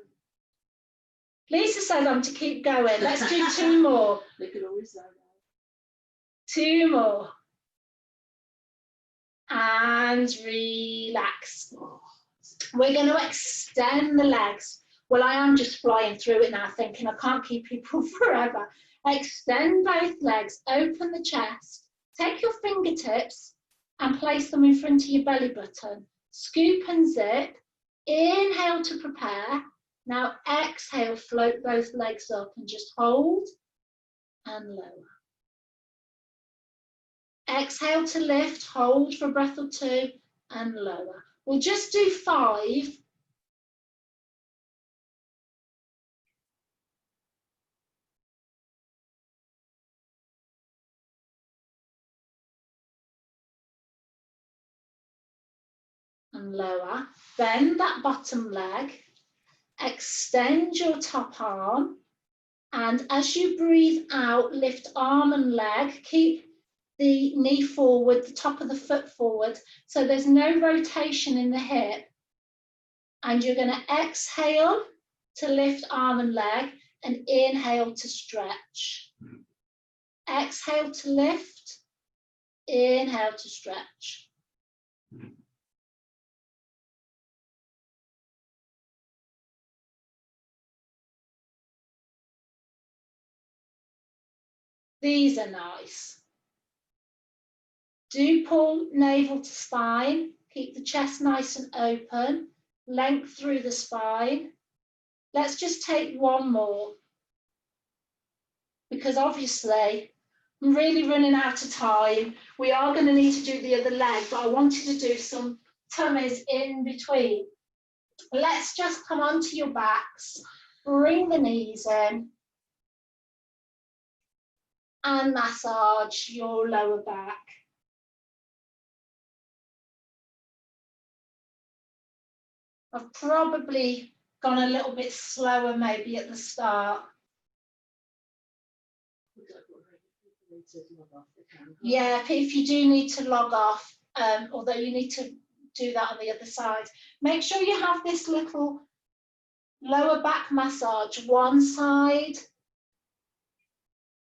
Lisa said I'm to keep going. Let's do 2 more. They could always say that. 2 more. And relax. We're going to extend the legs. Well, I am just flying through it now, thinking I can't keep people forever. Extend both legs, open the chest, take your fingertips and place them in front of your belly button. Scoop and zip. Inhale to prepare. Now exhale, float both legs up and just hold and lower. Exhale to lift, hold for a breath or 2 and lower. We'll just do 5. And lower. Bend that bottom leg. Extend your top arm. And as you breathe out, lift arm and leg. Keep the knee forward, the top of the foot forward, so there's no rotation in the hip. And you're going to exhale to lift arm and leg and inhale to stretch. Exhale to lift, inhale to stretch. These are nice. Do pull navel to spine. Keep the chest nice and open. Length through the spine. Let's just take 1 more. Because obviously, I'm really running out of time. We are going to need to do the other leg, but I wanted to do some tummies in between. Let's just come onto your backs. Bring the knees in. And massage your lower back. I've probably gone a little bit slower maybe at the start. Yeah, if you do need to log off, although you need to do that on the other side, make sure you have this little lower back massage, one side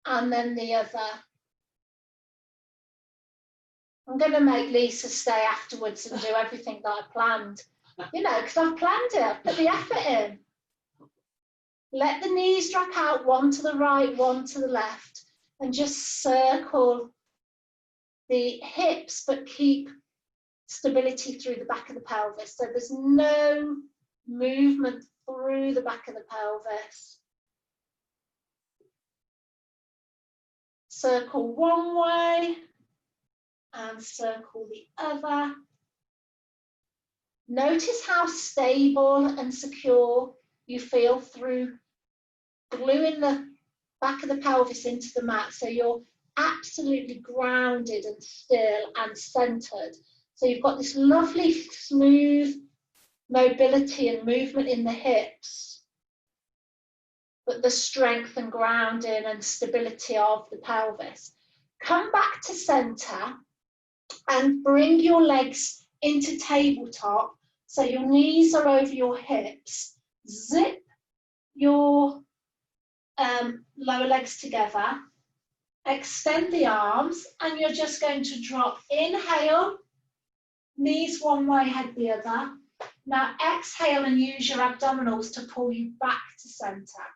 and then the other. I'm going to make Lisa stay afterwards and do everything that I planned, you know, because I've planned it, I've put the effort in. Let the knees drop out, one to the right, one to the left, and just circle the hips, but keep stability through the back of the pelvis. So there's no movement through the back of the pelvis. Circle one way and circle the other. Notice how stable and secure you feel through gluing the back of the pelvis into the mat, so you're absolutely grounded and still and centered. So you've got this lovely smooth mobility and movement in the hips, but the strength and grounding and stability of the pelvis. Come back to center and bring your legs into tabletop, so your knees are over your hips. Zip your lower legs together, extend the arms, and you're just going to drop. Inhale, knees one way, head the other. Now exhale and use your abdominals to pull you back to center.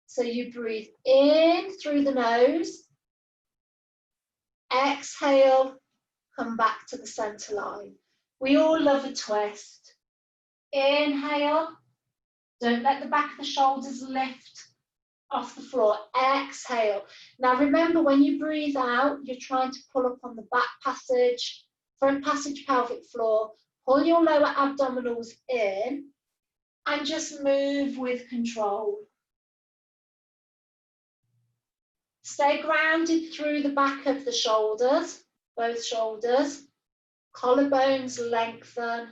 So you breathe in through the nose, exhale, come back to the center line. We all love a twist. Inhale, don't let the back of the shoulders lift off the floor. Exhale. Now remember, when you breathe out, you're trying to pull up on the back passage, front passage, pelvic floor. Pull your lower abdominals in and just move with control. Stay grounded through the back of the shoulders, both shoulders. Collarbones lengthen.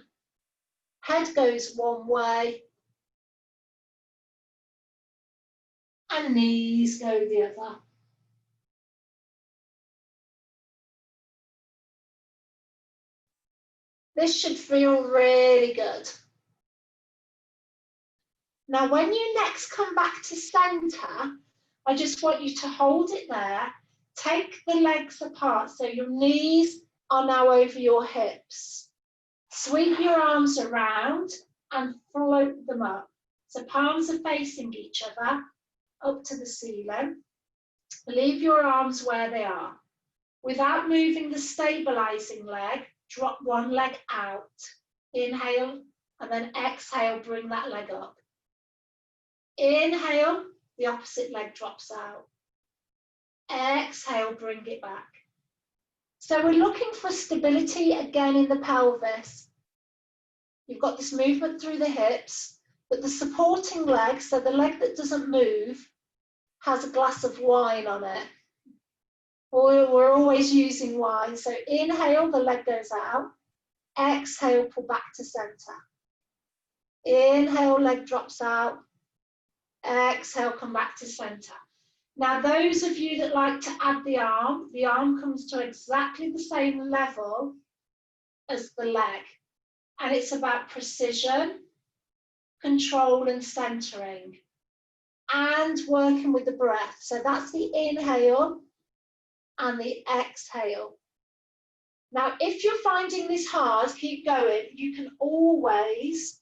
Head goes one way and knees go the other. This should feel really good. Now, when you next come back to center, I just want you to hold it there. Take the legs apart so your knees are now over your hips. Sweep your arms around and float them up. So palms are facing each other, up to the ceiling. Leave your arms where they are. Without moving the stabilizing leg, drop one leg out. Inhale, and then exhale, bring that leg up. Inhale, the opposite leg drops out. Exhale, bring it back. So we're looking for stability again in the pelvis. You've got this movement through the hips, but the supporting leg, so the leg that doesn't move, has a glass of wine on it. We're always using wine. So inhale, the leg goes out. Exhale, pull back to center. Inhale, leg drops out. Exhale, come back to center. Now, those of you that like to add the arm comes to exactly the same level as the leg. And it's about precision, control and centering, and working with the breath. So that's the inhale and the exhale. Now, if you're finding this hard, keep going. You can always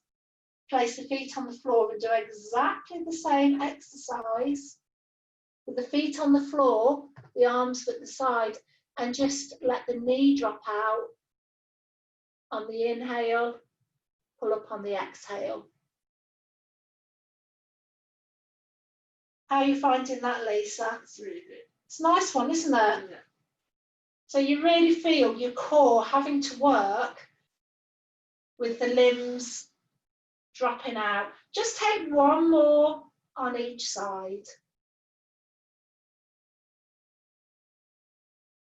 place the feet on the floor and do exactly the same exercise with the feet on the floor, the arms at the side, and just let the knee drop out on the inhale, pull up on the exhale. How are you finding that, Lisa? It's really good. It's a nice one, isn't it? Yeah. So you really feel your core having to work with the limbs dropping out. Just take one more on each side.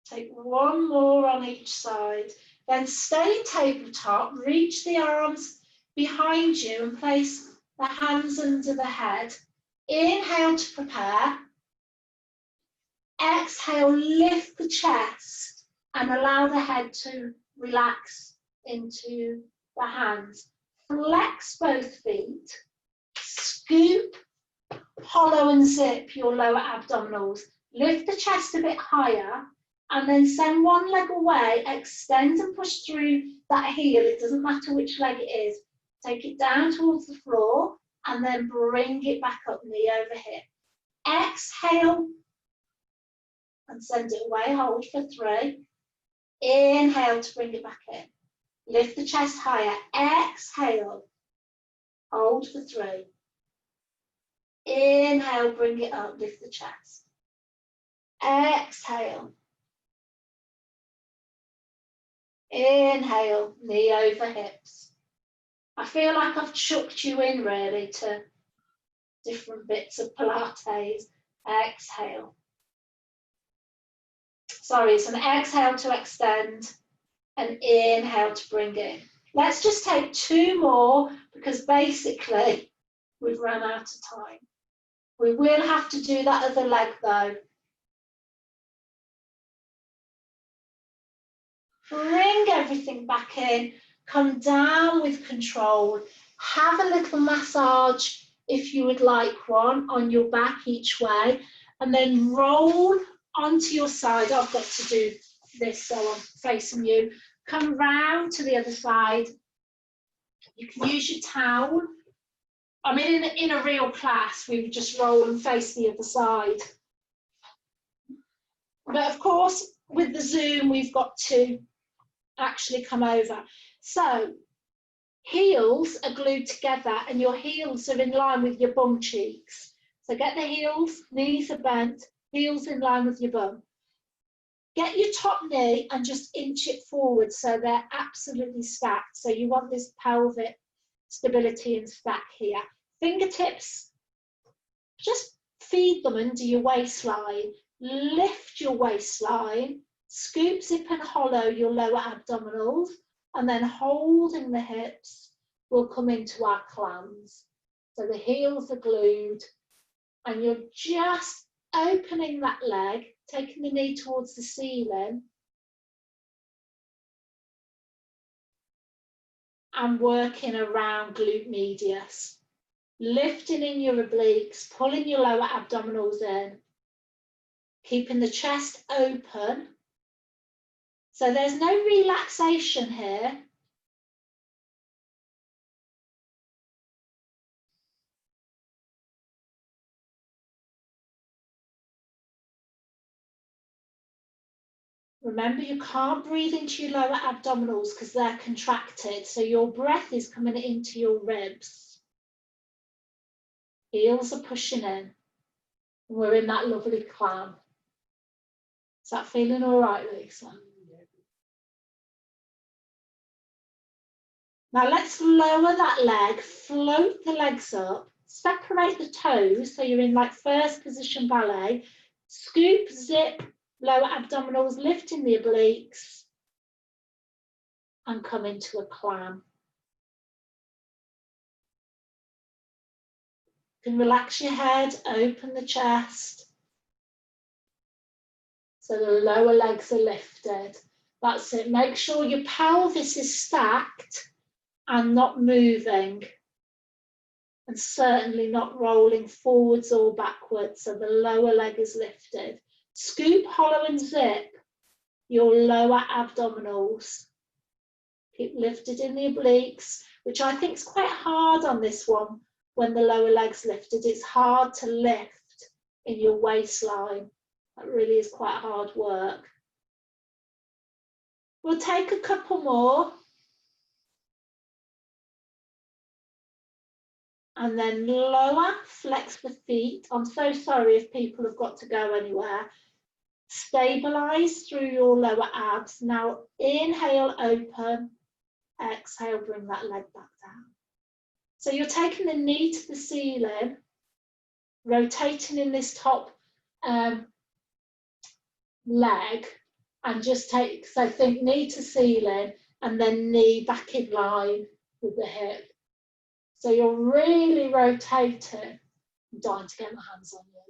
Take one more on each side. Then stay tabletop, reach the arms behind you and place the hands under the head. Inhale to prepare. Exhale, lift the chest and allow the head to relax into the hands. Flex both feet. Scoop, hollow and zip your lower abdominals. Lift the chest a bit higher and then send one leg away. Extend and push through that heel. It doesn't matter which leg it is. Take it down towards the floor and then bring it back up, knee over hip. Exhale and send it away. Hold for 3. Inhale to bring it back in. Lift the chest higher. Exhale. Hold for 3. Inhale, bring it up. Lift the chest. Exhale. Inhale, knee over hips. I feel like I've chucked you in really to different bits of Pilates. Exhale. Sorry, it's an exhale to extend, an inhale to bring in. Let's just take 2 more because basically we've run out of time. We will have to do that other leg though. Bring everything back in, come down with control. Have a little massage if you would like one on your back each way, and then roll onto your side. I've got to do this so I'm facing you. Come round to the other side. You can use your towel. I mean, in a real class, we would just roll and face the other side. But of course, with the Zoom, we've got to actually come over. So heels are glued together and your heels are in line with your bum cheeks. So get the heels, knees are bent, heels in line with your bum. Get your top knee and just inch it forward so they're absolutely stacked. So you want this pelvic stability and stack here. Fingertips, just feed them under your waistline. Lift your waistline, scoop, zip and hollow your lower abdominals, and then holding the hips, we'll come into our clams. So the heels are glued and you're just opening that leg, taking the knee towards the ceiling and working around glute medius. Lifting in your obliques, pulling your lower abdominals in, keeping the chest open. So there's no relaxation here. Remember, you can't breathe into your lower abdominals because they're contracted. So your breath is coming into your ribs. Heels are pushing in. We're in that lovely clam. Is that feeling all right, Lisa? Now let's lower that leg, float the legs up, separate the toes so you're in like first position ballet, scoop, zip, lower abdominals, lifting the obliques and come into a clam. You can relax your head, open the chest. So the lower legs are lifted. That's it. Make sure your pelvis is stacked and not moving. And certainly not rolling forwards or backwards. So the lower leg is lifted. Scoop, hollow and zip your lower abdominals. Keep lifted in the obliques, which I think is quite hard on this one when the lower leg's lifted. It's hard to lift in your waistline. That really is quite hard work. We'll take a couple more. And then lower, flex the feet. I'm so sorry if people have got to go anywhere. Stabilize through your lower abs. Now inhale, open. Exhale, bring that leg back down. So you're taking the knee to the ceiling, rotating in this top leg, and just take, so think knee to ceiling and then knee back in line with the hip. So you're really rotating. I'm dying to get my hands on you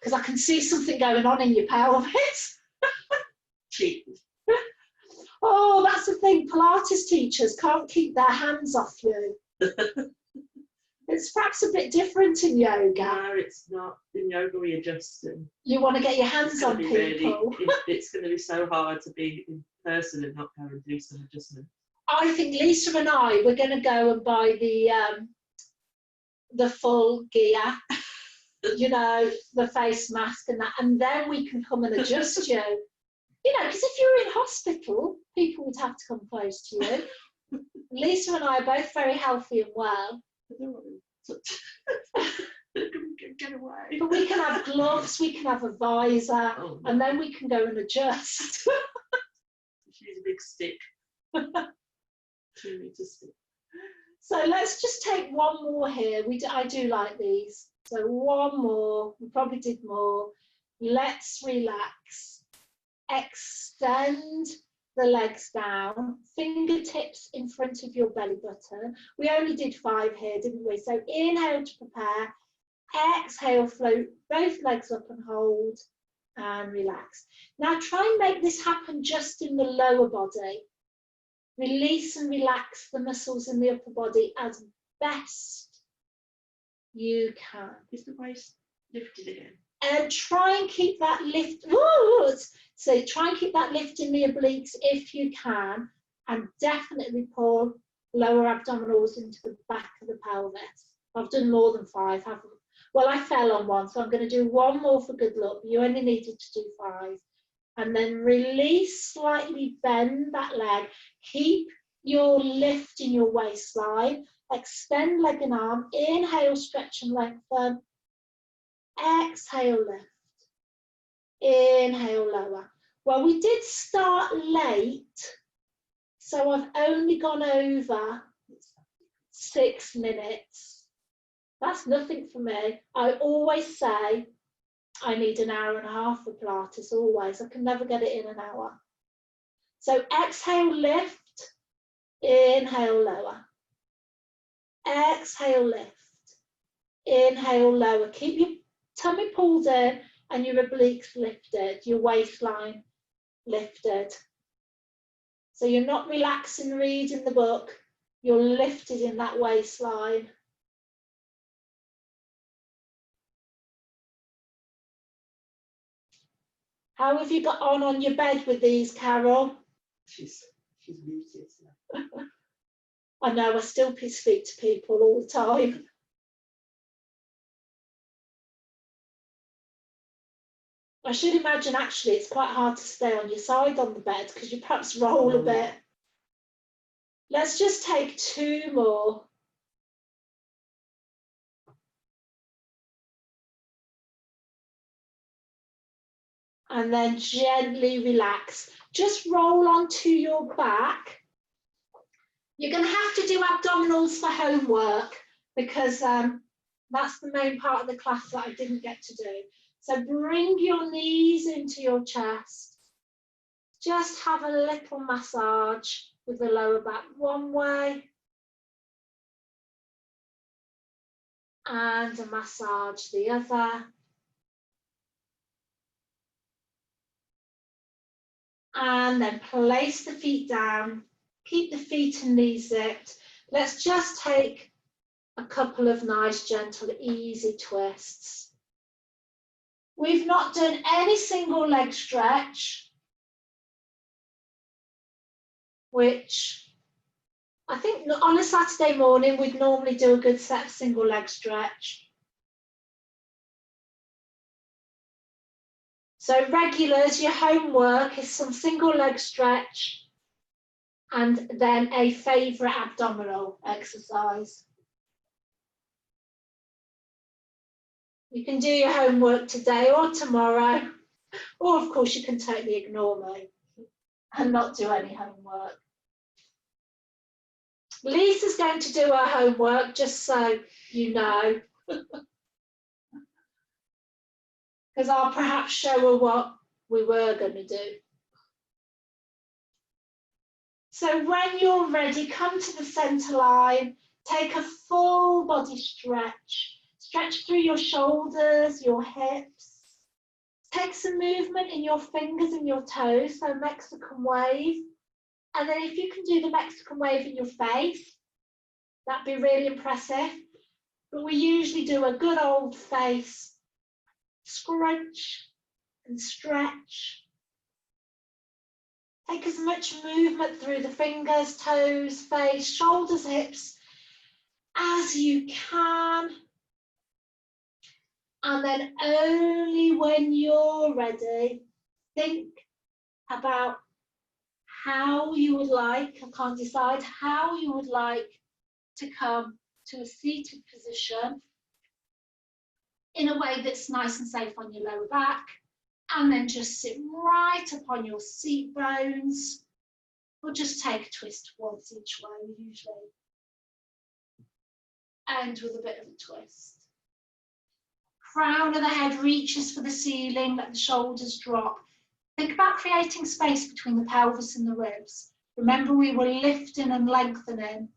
because I can see something going on in your pelvis. Oh, that's the thing. Pilates teachers can't keep their hands off you. It's perhaps a bit different in yoga. No, it's not. In yoga, we adjust. And you want to get your hands on people. Really, it's going to be so hard to be in person and not go and do some adjustment. I think Lisa and I, we're going to go and buy the full gear, you know, the face mask and that, and then we can come and adjust you. You know, because if you're in hospital, people would have to come close to you. Lisa and I are both very healthy and well. Get away. But we can have gloves, we can have a visor, and then we can go and adjust. She's a big stick. 2 meter stick. So let's just take one more here. I do like these. So one more. We probably did more. Let's relax. Extend the legs down. Fingertips in front of your belly button. We only did 5 here, didn't we? So inhale to prepare. Exhale, float both legs up and hold. And relax. Now try and make this happen just in the lower body. Release and relax the muscles in the upper body as best you can. Is the waist lifted again? And try and keep that lift. Woo! So try and keep that lift in the obliques if you can, and definitely pull lower abdominals into the back of the pelvis. I've done more than 5, haven't I? Well, I fell on one, so I'm going to do one more for good luck. You only needed to do 5. And then release, slightly bend that leg. Keep your lift in your waistline. Extend leg and arm. Inhale, stretch and lengthen. Exhale, lift. Inhale, lower. Well, we did start late, so I've only gone over 6 minutes. That's nothing for me. I always say I need an hour and a half for Pilates, always. I can never get it in an hour. So exhale, lift. Inhale, lower. exhale, lift. Inhale, lower. Keep your tummy pulled in and your obliques lifted, your waistline lifted. So you're not relaxing reading the book, you're lifted in that waistline. How have you got on your bed with these, Carol? She's muted. So. I know, I still speak to people all the time. I should imagine actually it's quite hard to stay on your side on the bed because you perhaps roll a bit. Let's just take 2 more. And then gently relax. Just roll onto your back. You're going to have to do abdominals for homework because that's the main part of the class that I didn't get to do. So bring your knees into your chest. Just have a little massage with the lower back one way. And a massage the other. And then place the feet down. Keep the feet and knees zipped. Let's just take a couple of nice, gentle, easy twists. We've not done any single leg stretch, which I think on a Saturday morning, we'd normally do a good set of single leg stretch. So regulars, your homework is some single leg stretch and then a favourite abdominal exercise. You can do your homework today or tomorrow, or of course you can totally ignore me and not do any homework. Lisa's going to do her homework, just so you know, because I'll perhaps show her what we were going to do. So when you're ready, come to the centre line, take a full body stretch. Stretch through your shoulders, your hips. Take some movement in your fingers and your toes, so Mexican wave. And then if you can do the Mexican wave in your face, that'd be really impressive. But we usually do a good old face scrunch and stretch. Take as much movement through the fingers, toes, face, shoulders, hips as you can. And then only when you're ready, think about how you would like, I can't decide, how you would like to come to a seated position in a way that's nice and safe on your lower back. And then just sit right up on your seat bones, or just take a twist once each way usually. End with a bit of a twist. Crown of the head reaches for the ceiling, let the shoulders drop. Think about creating space between the pelvis and the ribs. Remember, we were lifting and lengthening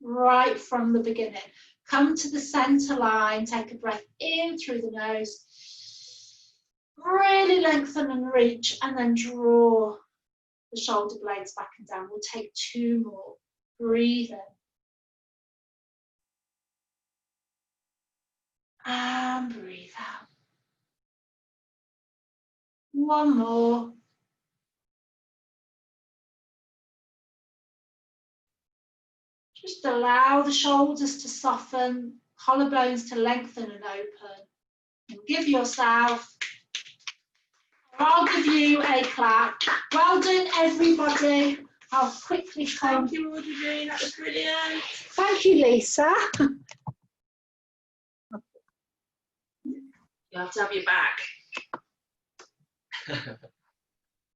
right from the beginning. Come to the centre line, take a breath in through the nose. Really lengthen and reach, and then draw the shoulder blades back and down. We'll take 2 more. Breathe in. And breathe out. 1 more. Just allow the shoulders to soften, collarbones to lengthen and open. And give yourself, or I'll give you a clap. Well done, everybody. I'll quickly come. Thank you, Audrajean. That was brilliant. Thank you, Lisa. You have to have your back.